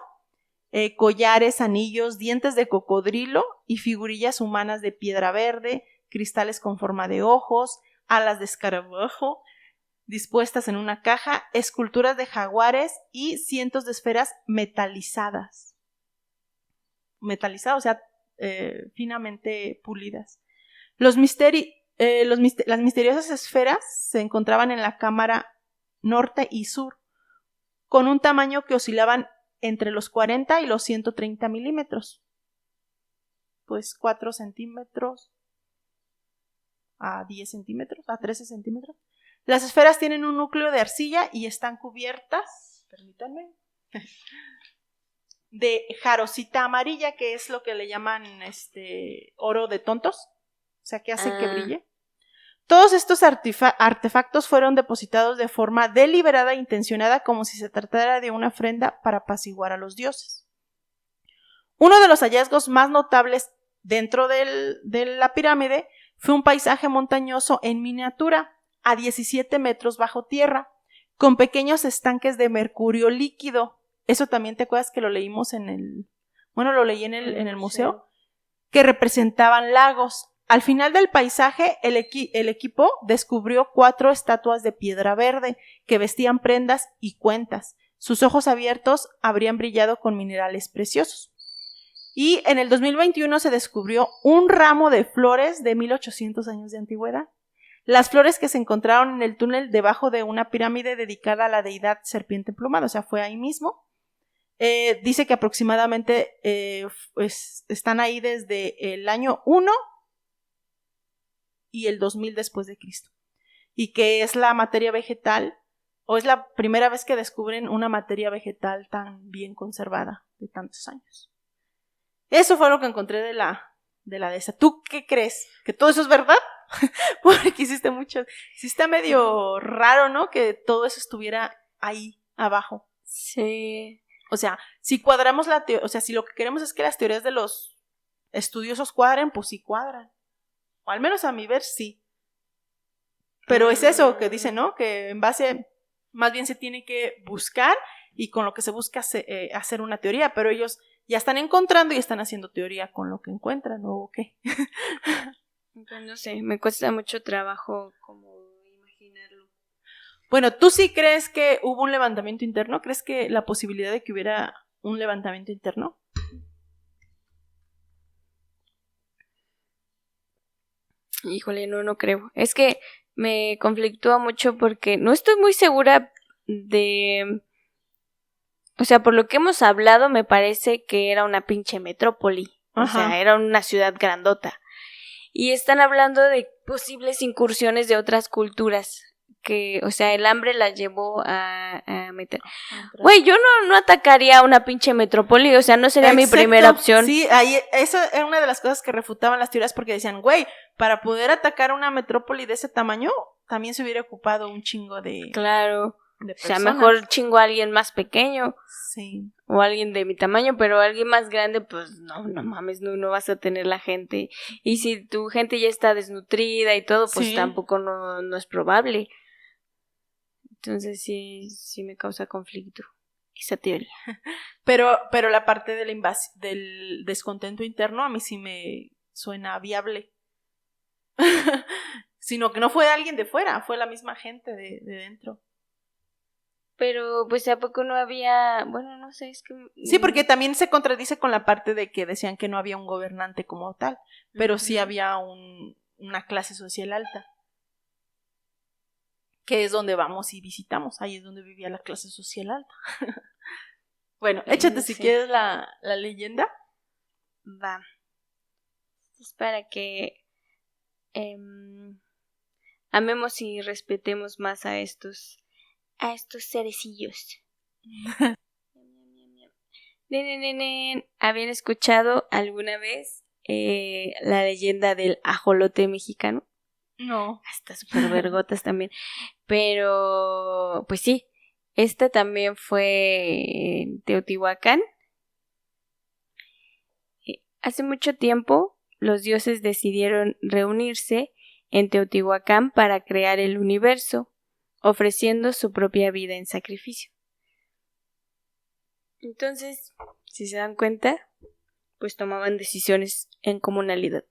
collares, anillos, dientes de cocodrilo y figurillas humanas de piedra verde, cristales con forma de ojos, alas de escarabajo dispuestas en una caja, esculturas de jaguares y cientos de esferas metalizadas. Metalizadas, o sea, finamente pulidas. Las misteriosas esferas se encontraban en la cámara norte y sur, con un tamaño que oscilaban entre los 40 y los 130 milímetros. Pues 4 centímetros a 10 centímetros, a 13 centímetros. Las esferas tienen un núcleo de arcilla y están cubiertas, permítanme, de jarosita amarilla, que es lo que le llaman oro de tontos, o sea, que hace que brille. Todos estos artefactos fueron depositados de forma deliberada e intencionada, como si se tratara de una ofrenda para apaciguar a los dioses. Uno de los hallazgos más notables dentro de la pirámide fue un paisaje montañoso en miniatura, a 17 metros bajo tierra, con pequeños estanques de mercurio líquido. Eso también te acuerdas que lo leímos lo leí en el museo, que representaban lagos. Al final del paisaje, el equipo descubrió 4 estatuas de piedra verde que vestían prendas y cuentas. Sus ojos abiertos habrían brillado con minerales preciosos. Y en el 2021 se descubrió un ramo de flores de 1800 años de antigüedad. Las flores que se encontraron en el túnel debajo de una pirámide dedicada a la deidad serpiente emplumada, o sea, fue ahí mismo. Dice que aproximadamente están ahí desde el año 1 y el 2000 después de Cristo. Y que es la materia vegetal, o es la primera vez que descubren una materia vegetal tan bien conservada de tantos años. Eso fue lo que encontré de esa. ¿Tú qué crees? ¿Que todo eso es verdad? Porque hiciste mucho. Sí está medio raro, ¿no? Que todo eso estuviera ahí abajo. Sí. O sea, si cuadramos si lo que queremos es que las teorías de los estudiosos cuadren, pues sí cuadran. O al menos a mi ver, sí. Pero es eso que dicen, ¿no? Que en base, más bien se tiene que buscar y con lo que se busca hacer una teoría, pero ellos ya están encontrando y están haciendo teoría con lo que encuentran, ¿o qué? No sé, me cuesta mucho trabajo como imaginarlo. Bueno, ¿tú sí crees que hubo un levantamiento interno? ¿Crees que la posibilidad de que hubiera un levantamiento interno? Híjole, no creo. Es que me conflictúa mucho porque no estoy muy segura de... O sea, por lo que hemos hablado, me parece que era una pinche metrópoli. Ajá. O sea, era una ciudad grandota. Y están hablando de posibles incursiones de otras culturas que, o sea, el hambre la llevó a meter. Güey, yo no atacaría a una pinche metrópoli, o sea, no sería mi primera opción. Sí, ahí, eso era una de las cosas que refutaban las teorías porque decían, güey, para poder atacar a una metrópoli de ese tamaño, también se hubiera ocupado un chingo de... Claro. De o sea, mejor chingo a alguien más pequeño. Sí. O alguien de mi tamaño, pero alguien más grande, pues no mames, no vas a tener la gente. Y si tu gente ya está desnutrida y todo, pues tampoco no es probable. Entonces sí me causa conflicto esa teoría. Pero la parte de del descontento interno a mí sí me suena viable. Sino que no fue alguien de fuera, fue la misma gente de dentro. Pero, pues, ¿a poco no había...? Bueno, no sé, es que... Sí, porque también se contradice con la parte de que decían que no había un gobernante como tal, pero sí había una clase social alta, que es donde vamos y visitamos, ahí es donde vivía la clase social alta. Bueno, échate si quieres la leyenda. Va. Es para que amemos y respetemos más a estos cerecillos. ¿Habían escuchado alguna vez la leyenda del ajolote mexicano? No. Hasta súper vergotas también. Pero, pues sí, esta también fue en Teotihuacán. Hace mucho tiempo, los dioses decidieron reunirse en Teotihuacán para crear el universo, ofreciendo su propia vida en sacrificio. Entonces, si se dan cuenta, pues tomaban decisiones en comunalidad.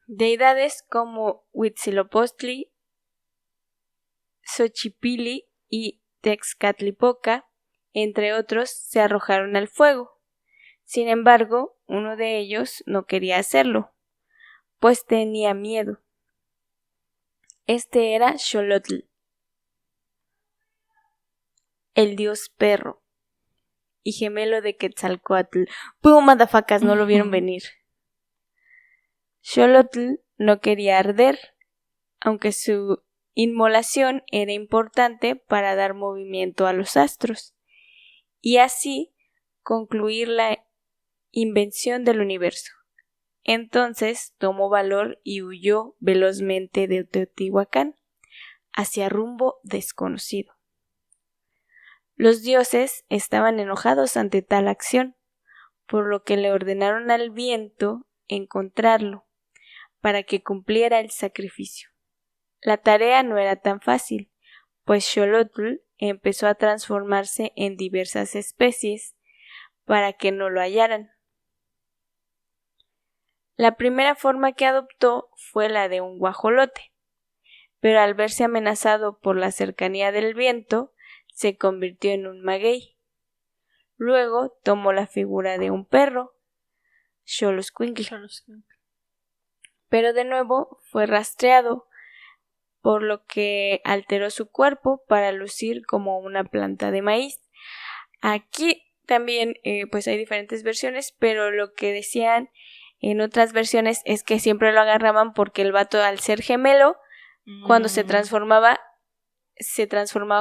Deidades como Huitzilopochtli, Xochipilli y Texcatlipoca, entre otros, se arrojaron al fuego. Sin embargo, uno de ellos no quería hacerlo, pues tenía miedo. Este era Xolotl, el dios perro, y gemelo de Quetzalcóatl. ¡Pum, madafacas! No lo vieron venir. Xolotl no quería arder, aunque su inmolación era importante para dar movimiento a los astros, y así concluir la invención del universo. Entonces tomó valor y huyó velozmente de Teotihuacán, hacia rumbo desconocido. Los dioses estaban enojados ante tal acción, por lo que le ordenaron al viento encontrarlo, para que cumpliera el sacrificio. La tarea no era tan fácil, pues Xolotl empezó a transformarse en diversas especies para que no lo hallaran. La primera forma que adoptó fue la de un guajolote, pero al verse amenazado por la cercanía del viento, se convirtió en un maguey. Luego tomó la figura de un perro, Xoloscuincle, pero de nuevo fue rastreado, por lo que alteró su cuerpo para lucir como una planta de maíz. Aquí también pues hay diferentes versiones, pero lo que decían en otras versiones es que siempre lo agarraban porque el vato, al ser gemelo, cuando se transformaba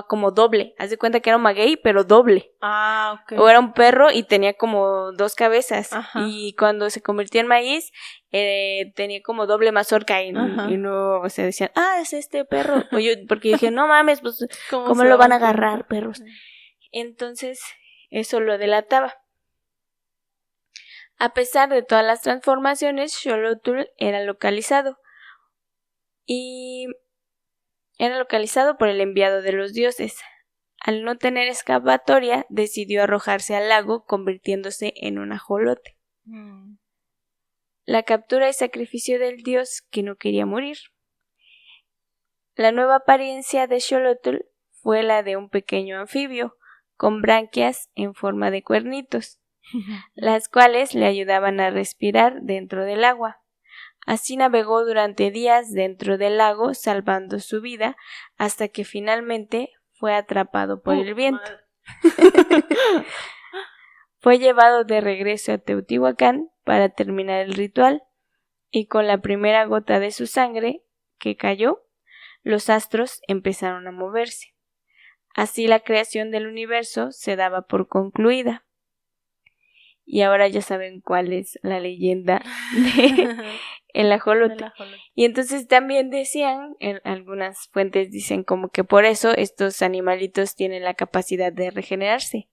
como doble. Haz de cuenta que era un maguey, pero doble. Ah, ok. O era un perro y tenía como 2 cabezas. Ajá. Y cuando se convirtió en maíz, tenía como doble mazorca y no, o sea, decían, es este perro. Porque dije, no mames, pues, ¿cómo lo van a agarrar, perros? Entonces, eso lo delataba. A pesar de todas las transformaciones, Xolotl era localizado. Y era localizado por el enviado de los dioses. Al no tener escapatoria, decidió arrojarse al lago, convirtiéndose en un ajolote. La captura y sacrificio del dios que no quería morir. La nueva apariencia de Xolotl fue la de un pequeño anfibio, con branquias en forma de cuernitos, las cuales le ayudaban a respirar dentro del agua. Así navegó durante días dentro del lago, salvando su vida, hasta que finalmente fue atrapado por el viento. Fue llevado de regreso a Teotihuacán para terminar el ritual, y con la primera gota de su sangre que cayó, los astros empezaron a moverse. Así la creación del universo se daba por concluida. Y ahora ya saben cuál es la leyenda de el ajolote. Y entonces también decían, en algunas fuentes dicen como que por eso estos animalitos tienen la capacidad de regenerarse.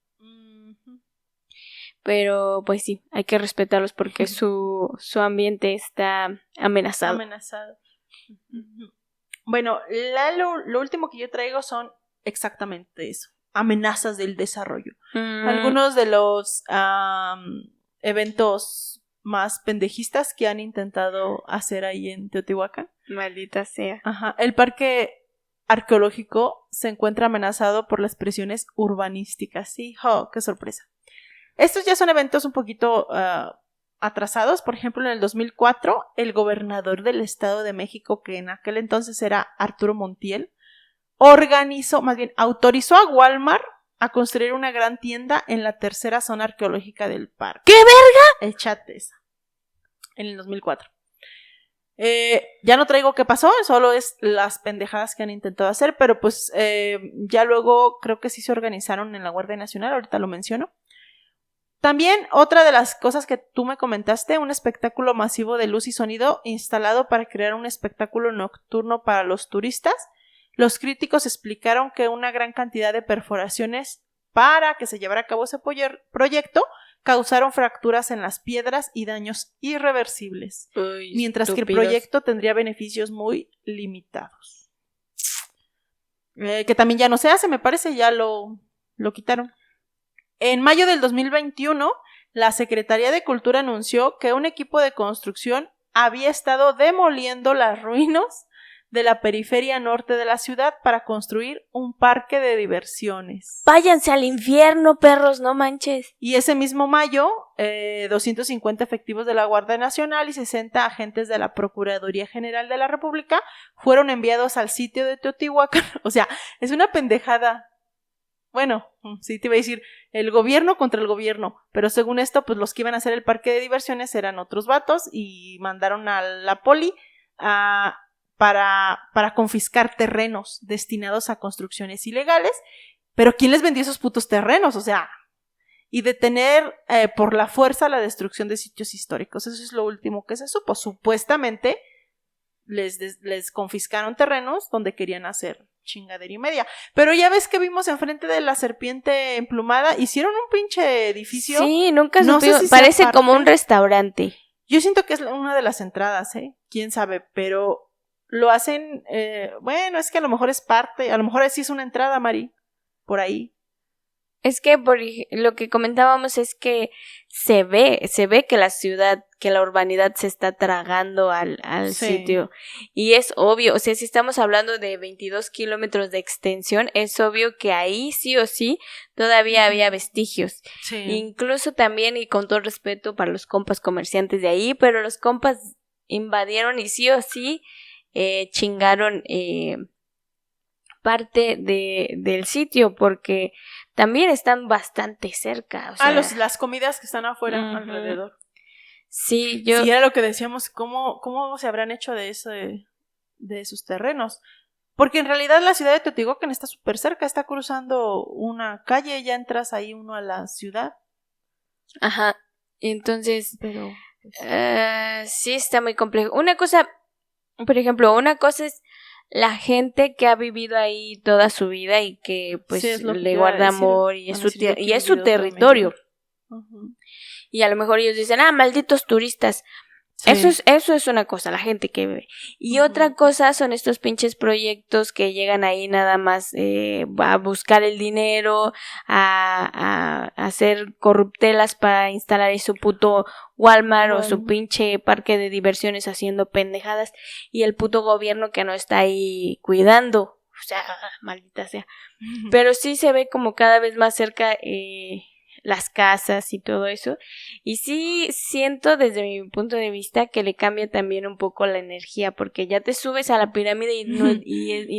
Pero pues sí, hay que respetarlos porque su ambiente está amenazado. Bueno, lo último que yo traigo son exactamente eso. Amenazas del desarrollo. Algunos de los eventos más pendejistas que han intentado hacer ahí en Teotihuacán. Maldita sea. Ajá. El parque arqueológico se encuentra amenazado por las presiones urbanísticas. Sí, qué sorpresa. Estos ya son eventos un poquito atrasados. Por ejemplo, en el 2004, el gobernador del Estado de México, que en aquel entonces era Arturo Montiel, autorizó a Walmart a construir una gran tienda en la tercera zona arqueológica del parque. ¿Qué verga? Échate esa. En el 2004. Ya no traigo qué pasó, solo es las pendejadas que han intentado hacer, pero pues ya luego creo que sí se organizaron en la Guardia Nacional, ahorita lo menciono. También otra de las cosas que tú me comentaste, un espectáculo masivo de luz y sonido instalado para crear un espectáculo nocturno para los turistas. Los críticos explicaron que una gran cantidad de perforaciones para que se llevara a cabo ese proyecto causaron fracturas en las piedras y daños irreversibles, mientras que el proyecto tendría beneficios muy limitados. Que también ya no se hace, me parece, ya lo quitaron. En mayo del 2021, la Secretaría de Cultura anunció que un equipo de construcción había estado demoliendo las ruinas de la periferia norte de la ciudad para construir un parque de diversiones. Váyanse al infierno, perros, no manches. Y ese mismo mayo, 250 efectivos de la Guardia Nacional y 60 agentes de la Procuraduría General de la República fueron enviados al sitio de Teotihuacán. O sea, es una pendejada. Bueno, sí te iba a decir el gobierno contra el gobierno, pero según esto, pues los que iban a hacer el parque de diversiones eran otros vatos y mandaron a la poli para confiscar terrenos destinados a construcciones ilegales, pero ¿quién les vendió esos putos terrenos? O sea, y detener por la fuerza la destrucción de sitios históricos. Eso es lo último que se supo. Supuestamente les confiscaron terrenos donde querían hacer chingadera y media. Pero ya ves que vimos enfrente de la serpiente emplumada, hicieron un pinche edificio. Sí, nunca supimos, si parece como un restaurante. Yo siento que es una de las entradas, quién sabe, pero lo hacen, bueno, es que a lo mejor es parte, a lo mejor sí es una entrada, Mari, por ahí. Es que lo que comentábamos es que se ve que la ciudad, que la urbanidad se está tragando al sitio. Y es obvio, o sea, si estamos hablando de 22 kilómetros de extensión, es obvio que ahí sí o sí todavía había vestigios. Sí. Incluso también, y con todo respeto para los compas comerciantes de ahí, pero los compas invadieron y sí o sí chingaron parte del sitio, porque también están bastante cerca. O sea, las comidas que están afuera, alrededor. Sí, Sí, era lo que decíamos, ¿cómo se habrán hecho de eso, de sus terrenos? Porque en realidad la ciudad de Teotihuacán está súper cerca, está cruzando una calle, ya entras ahí uno a la ciudad. Ajá, entonces, pero sí está muy complejo. Una cosa es la gente que ha vivido ahí toda su vida y que pues le guarda amor y es su territorio. Y a lo mejor ellos dicen, malditos turistas. Sí. Eso es una cosa, la gente que vive. Y otra cosa son estos pinches proyectos que llegan ahí nada más a buscar el dinero, a hacer corruptelas para instalar ahí su puto Walmart o su pinche parque de diversiones haciendo pendejadas, y el puto gobierno que no está ahí cuidando. O sea, maldita sea. Pero sí se ve como cada vez más cerca las casas y todo eso, y sí siento desde mi punto de vista que le cambia también un poco la energía, porque ya te subes a la pirámide y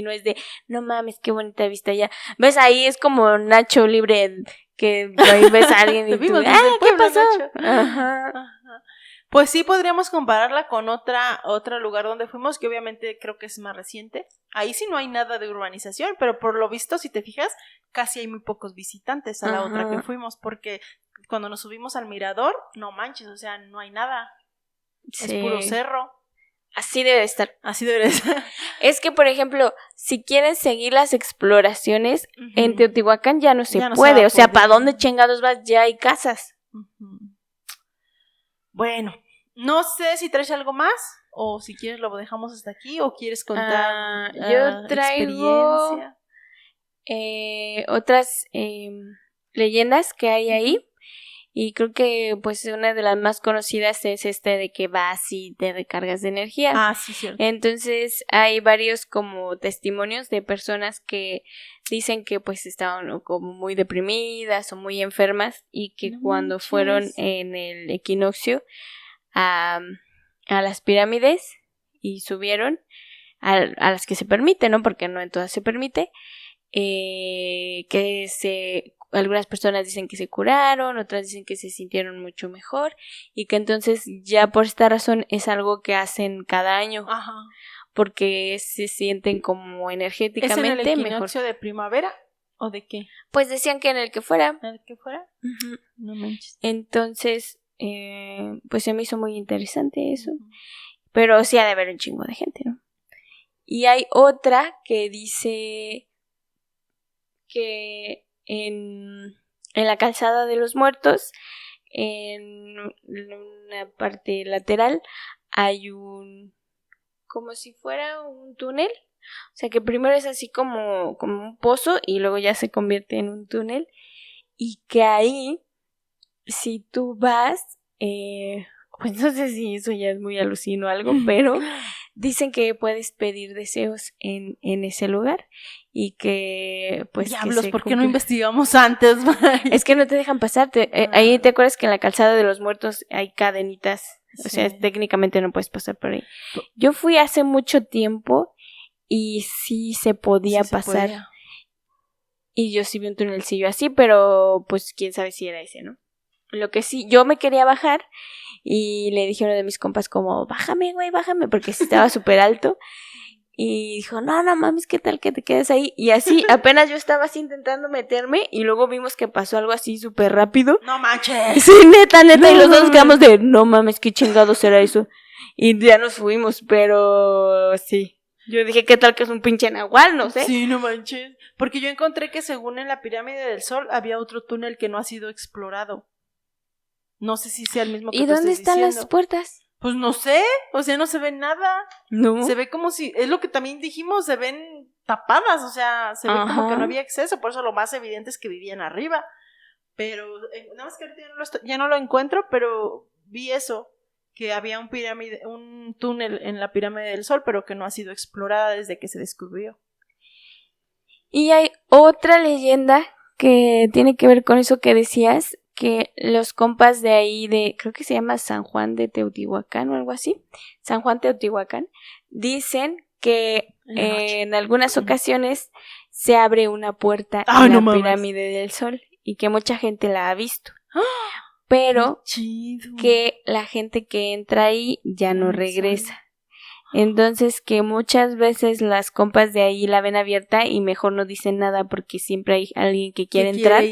no es de no mames, qué bonita vista, ya ves ahí, es como Nacho Libre, que ahí ves a alguien y tú, ¿qué pasó? Ajá. Pues sí, podríamos compararla con otro lugar donde fuimos, que obviamente creo que es más reciente. Ahí sí no hay nada de urbanización, pero por lo visto, si te fijas, casi hay muy pocos visitantes a la otra que fuimos, porque cuando nos subimos al mirador, no manches, o sea, no hay nada. Sí. Es puro cerro. Así debe estar. Así debe estar. Es que, por ejemplo, si quieren seguir las exploraciones, en Teotihuacán ya no se puede. O sea, ¿para dónde chingados vas? Ya hay casas. Bueno, no sé si traes algo más o si quieres lo dejamos hasta aquí o quieres contar yo traigo otras leyendas que hay ahí y creo que pues una de las más conocidas es de que vas y te recargas de energía. Sí, cierto. Entonces hay varios como testimonios de personas que dicen que pues estaban como muy deprimidas o muy enfermas y que cuando fueron en el equinoccio a las pirámides y subieron a las que se permite, ¿no? Porque no en todas se permite, algunas personas dicen que se curaron, otras dicen que se sintieron mucho mejor y que entonces ya por esta razón es algo que hacen cada año. Porque se sienten como energéticamente mejor. ¿Es en el equinoccio de primavera o de qué? Pues decían que en el que fuera. ¿En el que fuera? No manches. Entonces, pues se me hizo muy interesante eso. Pero sí ha de haber un chingo de gente, ¿no? Y hay otra que dice que en la calzada de los muertos, en una parte lateral, hay como si fuera un túnel. O sea que primero es así como un pozo y luego ya se convierte en un túnel. Y que ahí, si tú vas, pues no sé si eso ya es muy alucino o algo, pero dicen que puedes pedir deseos en ese lugar y que pues diablos, ¿por qué no investigamos antes? Es que no te dejan pasarte. Ahí te acuerdas que en la calzada de los muertos hay cadenitas. O sea, técnicamente no puedes pasar por ahí. Yo fui hace mucho tiempo y sí se podía pasar. Y yo sí vi un tunelcillo así, pero pues quién sabe si era ese, ¿no? Lo que sí, yo me quería bajar y le dije a uno de mis compas como, bájame, güey, bájame, porque estaba súper alto. Y dijo, no mames, ¿qué tal que te quedes ahí? Y así, apenas yo estaba así intentando meterme y luego vimos que pasó algo así súper rápido. ¡No manches! Sí, neta, y los dos quedamos de, no mames, ¿qué chingados será eso? Y ya nos fuimos, pero sí. Yo dije, ¿qué tal que es un pinche nahual? No sé. Sí, no manches. Porque yo encontré que según en la Pirámide del Sol había otro túnel que no ha sido explorado. No sé si sea el mismo que ¿Y dónde están las puertas? Pues no sé, o sea, no se ve nada. No. Se ve como si, es lo que también dijimos, se ven tapadas, o sea, se ve como que no había acceso, por eso lo más evidente es que vivían arriba. Pero, nada más que ahorita ya no lo encuentro, pero vi eso, que había un túnel en la Pirámide del Sol, pero que no ha sido explorada desde que se descubrió. Y hay otra leyenda que tiene que ver con eso que decías, que los compas de ahí creo que se llama San Juan de Teotihuacán o algo así, San Juan Teotihuacán, dicen que en algunas ocasiones se abre una puerta en la Pirámide del Sol y que mucha gente la ha visto, pero que la gente que entra ahí ya no regresa. Entonces que muchas veces las compas de ahí la ven abierta y mejor no dicen nada porque siempre hay alguien que quiere entrar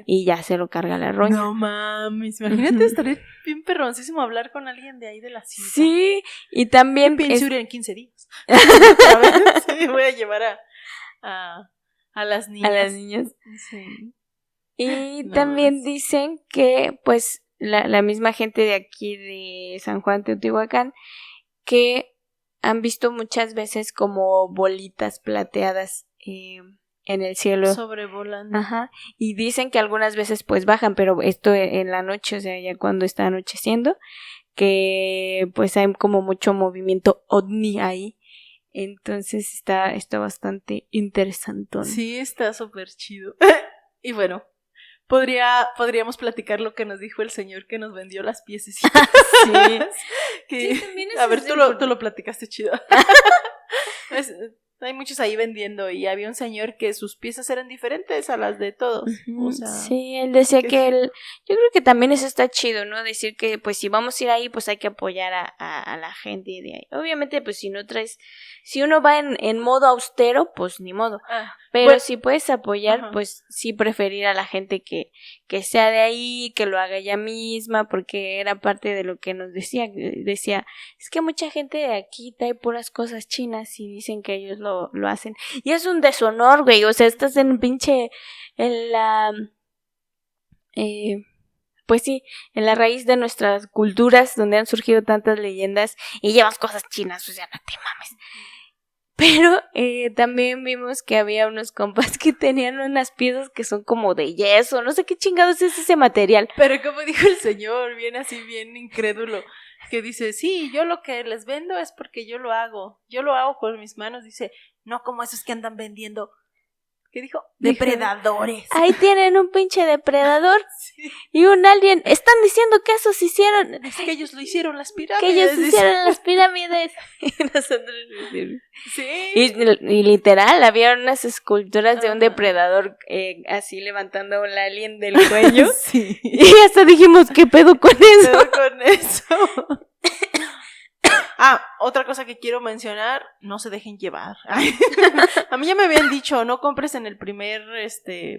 y ya se lo carga la roña. No mames, imagínate, estaría bien perroncísimo hablar con alguien de ahí de la ciudad. Sí, y también pienso ir en 15 días. Sí, voy a llevar a las niñas. A las niñas. Sí. Y también dicen que pues la misma gente de aquí de San Juan Teotihuacán que han visto muchas veces como bolitas plateadas en el cielo. Sobrevolando. Ajá. Y dicen que algunas veces pues bajan, pero esto en la noche, o sea, ya cuando está anocheciendo, que pues hay como mucho movimiento ovni ahí. Entonces está bastante interesante. Sí, está súper chido. Y bueno, podríamos platicar lo que nos dijo el señor que nos vendió las piececitas. Sí. Sí, también a ver, tú lo platicaste chido. Hay muchos ahí vendiendo y había un señor que sus piezas eran diferentes a las de todos. O sea, sí, él decía que yo creo que también eso está chido, ¿no? Decir que pues si vamos a ir ahí, pues hay que apoyar a la gente de ahí. Obviamente, pues si uno va en modo austero, pues ni modo. Pero bueno, si puedes apoyar, pues sí preferir a la gente que sea de ahí, que lo haga ella misma, porque era parte de lo que nos decía, es que mucha gente de aquí trae puras cosas chinas y dicen que ellos lo hacen. Y es un deshonor, güey, o sea, estás en la pues sí, en la raíz de nuestras culturas donde han surgido tantas leyendas y llevas cosas chinas, o sea, no te mames. Pero también vimos que había unos compas que tenían unas piezas que son como de yeso, no sé qué chingados es ese material. Pero como dijo el señor, bien así, bien incrédulo, que dice, sí, yo lo que les vendo es porque yo lo hago con mis manos, dice, no como esos que andan vendiendo. ¿Qué dijo? Depredadores. Ahí tienen un pinche depredador sí. Y un alien. Están diciendo que esos hicieron. Es que ellos lo hicieron las pirámides. Que ellos hicieron las pirámides. Y nosotros sí. Y literal, había unas esculturas de un depredador así levantando a un alien del cuello. sí. Y hasta dijimos, ¿qué pedo con eso? Otra cosa que quiero mencionar, no se dejen llevar. A mí ya me habían dicho, no compres en el primer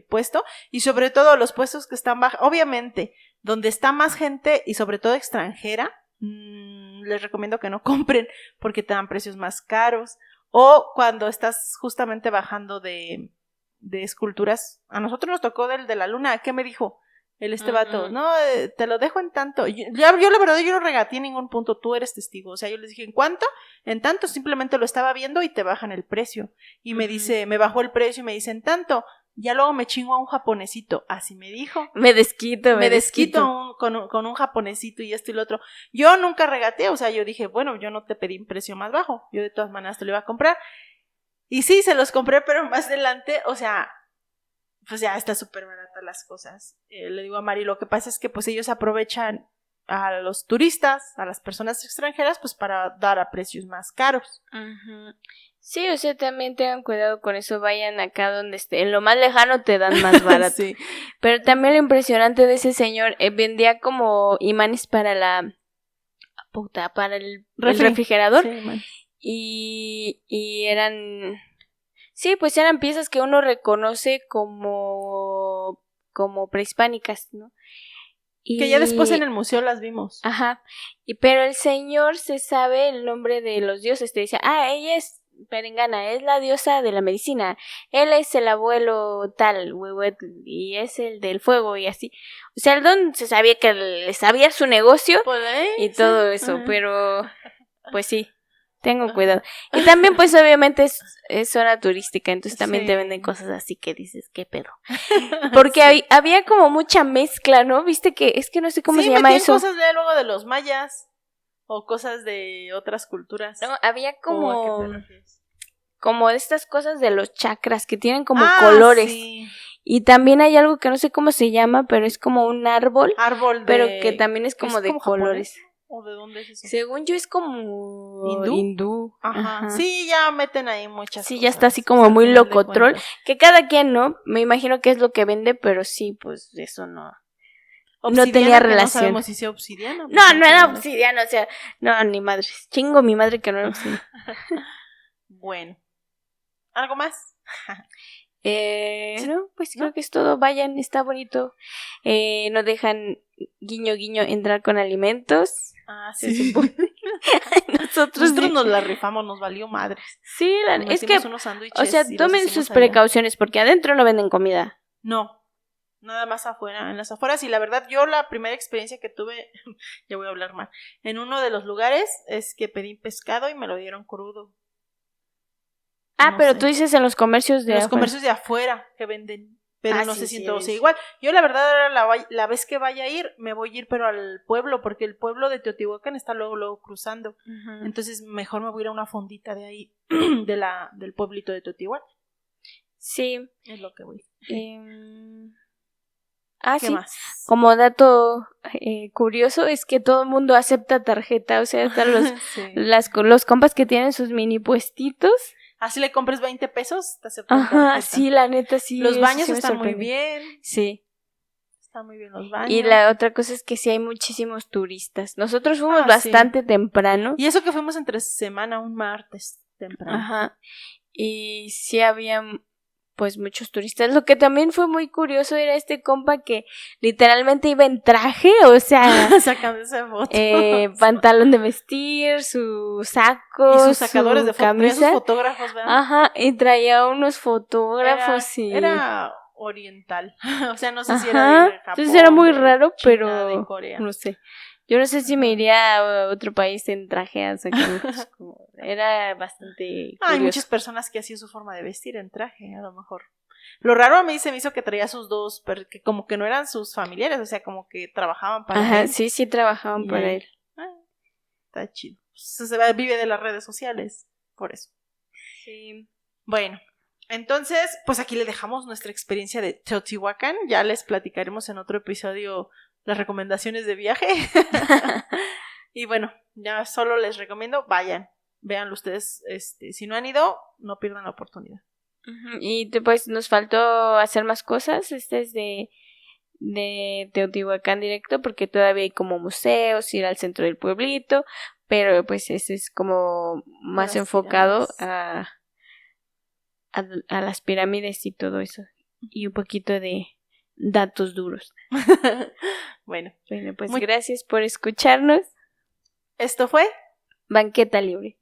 puesto, y sobre todo los puestos que están bajo, obviamente, donde está más gente y sobre todo extranjera, les recomiendo que no compren porque te dan precios más caros, o cuando estás justamente bajando de esculturas. A nosotros nos tocó del de la luna. ¿Qué me dijo? Vato, no, te lo dejo en tanto. Yo la verdad, yo no regateé en ningún punto, tú eres testigo. O sea, yo les dije, ¿en cuánto? En tanto, simplemente lo estaba viendo y te bajan el precio. Y me dice, me bajó el precio y me dice, en tanto. Ya luego me chingo a un japonesito. Así me dijo. Me desquito con un japonesito y esto y lo otro. Yo nunca regateé, o sea, yo dije, bueno, yo no te pedí un precio más bajo. Yo de todas maneras te lo iba a comprar. Y sí, se los compré, pero más adelante, o sea, pues ya está súper barata las cosas. Le digo a Mari, lo que pasa es que pues ellos aprovechan a los turistas, a las personas extranjeras, pues para dar a precios más caros. Sí, o sea, también tengan cuidado con eso, vayan acá donde esté, en lo más lejano te dan más barato. sí. Pero también lo impresionante de ese señor, vendía como imanes para el refrigerador. Sí, y eran... Sí, pues eran piezas que uno reconoce como prehispánicas, ¿no? Que ya después en el museo las vimos. Ajá. Pero el señor se sabe el nombre de los dioses. Te dice, ella es Perengana, es la diosa de la medicina. Él es el abuelo tal, y es el del fuego y así. O sea, el don se sabía que le sabía su negocio y todo eso, pero pues sí. Tengo cuidado. Y también, pues, obviamente es zona turística, entonces también te venden cosas así que dices, ¿qué pedo? Porque había como mucha mezcla, ¿no? Viste que, es que no sé cómo se llama eso. Cosas de luego de los mayas o cosas de otras culturas. No, había como de estas cosas de los chakras que tienen como colores. Sí. Y también hay algo que no sé cómo se llama, pero es como un árbol. Pero que también es como de colores. Japonés. ¿O de dónde es eso? Según yo es como hindú. Ajá. Sí, ya meten ahí muchas sí, cosas. Ya está así como muy locotrol. Que cada quien, ¿no? Me imagino que es lo que vende, pero sí, pues eso no. Obsidiana, no tenía relación. No sabemos si sea obsidiana. No era obsidiana, o sea, no, ni madre. Chingo mi madre que no era obsidiana. Bueno. ¿Algo más? No, pues creo que es todo. Vayan, está bonito. No dejan guiño entrar con alimentos. Sí. Se supone. Nosotros nos la rifamos, nos valió madres. Sí, es que, o sea, tomen sus precauciones porque adentro no venden comida. No, nada más afuera, en las afueras. Y la verdad, yo la primera experiencia que tuve, ya voy a hablar mal, en uno de los lugares es que pedí pescado y me lo dieron crudo. Pero tú dices en los comercios de afuera. Los comercios de afuera que venden. Pero no sé si todos sea igual. Yo la verdad, la vez que vaya a ir, me voy a ir pero al pueblo, porque el pueblo de Teotihuacán está luego cruzando. Entonces mejor me voy a ir a una fondita de ahí, del pueblito de Teotihuacán. Sí. Es lo que voy. ¿Qué sí. más? Como dato curioso es que todo el mundo acepta tarjeta, o sea, están los compas que tienen sus mini puestitos. Así le compres 20 pesos, te aceptan Ajá, tarjeta. sí, la neta, sí. Los eso baños sí me están muy sorprendió. bien. Sí. Están muy bien los baños. Y la otra cosa es que sí hay muchísimos turistas. Nosotros fuimos bastante temprano. Y eso que fuimos entre semana, un martes temprano. Ajá. Y sí había pues muchos turistas. Lo que también fue muy curioso era este compa que literalmente iba en traje, o sea, sacando esa foto. Pantalón de vestir, su saco, y sus sacadores de fotos, traía sus fotógrafos, ¿verdad? Ajá, y traía unos fotógrafos era oriental. O sea, no sé Ajá. si era de Japón. Entonces era muy raro, China, pero de Corea. no sé. Yo no sé si me iría a otro país en traje, o sea, era bastante curioso. Hay muchas personas que hacían su forma de vestir en traje, a lo mejor. Lo raro a mí se me hizo que traía sus dos, pero que como que no eran sus familiares, o sea, como que trabajaban para él. Sí, trabajaban para él. Está chido. Se vive de las redes sociales, por eso. Sí. Bueno, entonces, pues aquí le dejamos nuestra experiencia de Teotihuacán. Ya les platicaremos en otro episodio las recomendaciones de viaje. Y bueno, ya solo les recomiendo, vayan, véanlo ustedes, si no han ido, no pierdan la oportunidad. Y pues nos faltó hacer más cosas, es de Teotihuacán directo, porque todavía hay como museos, ir al centro del pueblito, pero pues ese es como más enfocado a las pirámides y todo eso, y un poquito de datos duros. Bueno, pues gracias por escucharnos. Esto fue Banqueta Libre.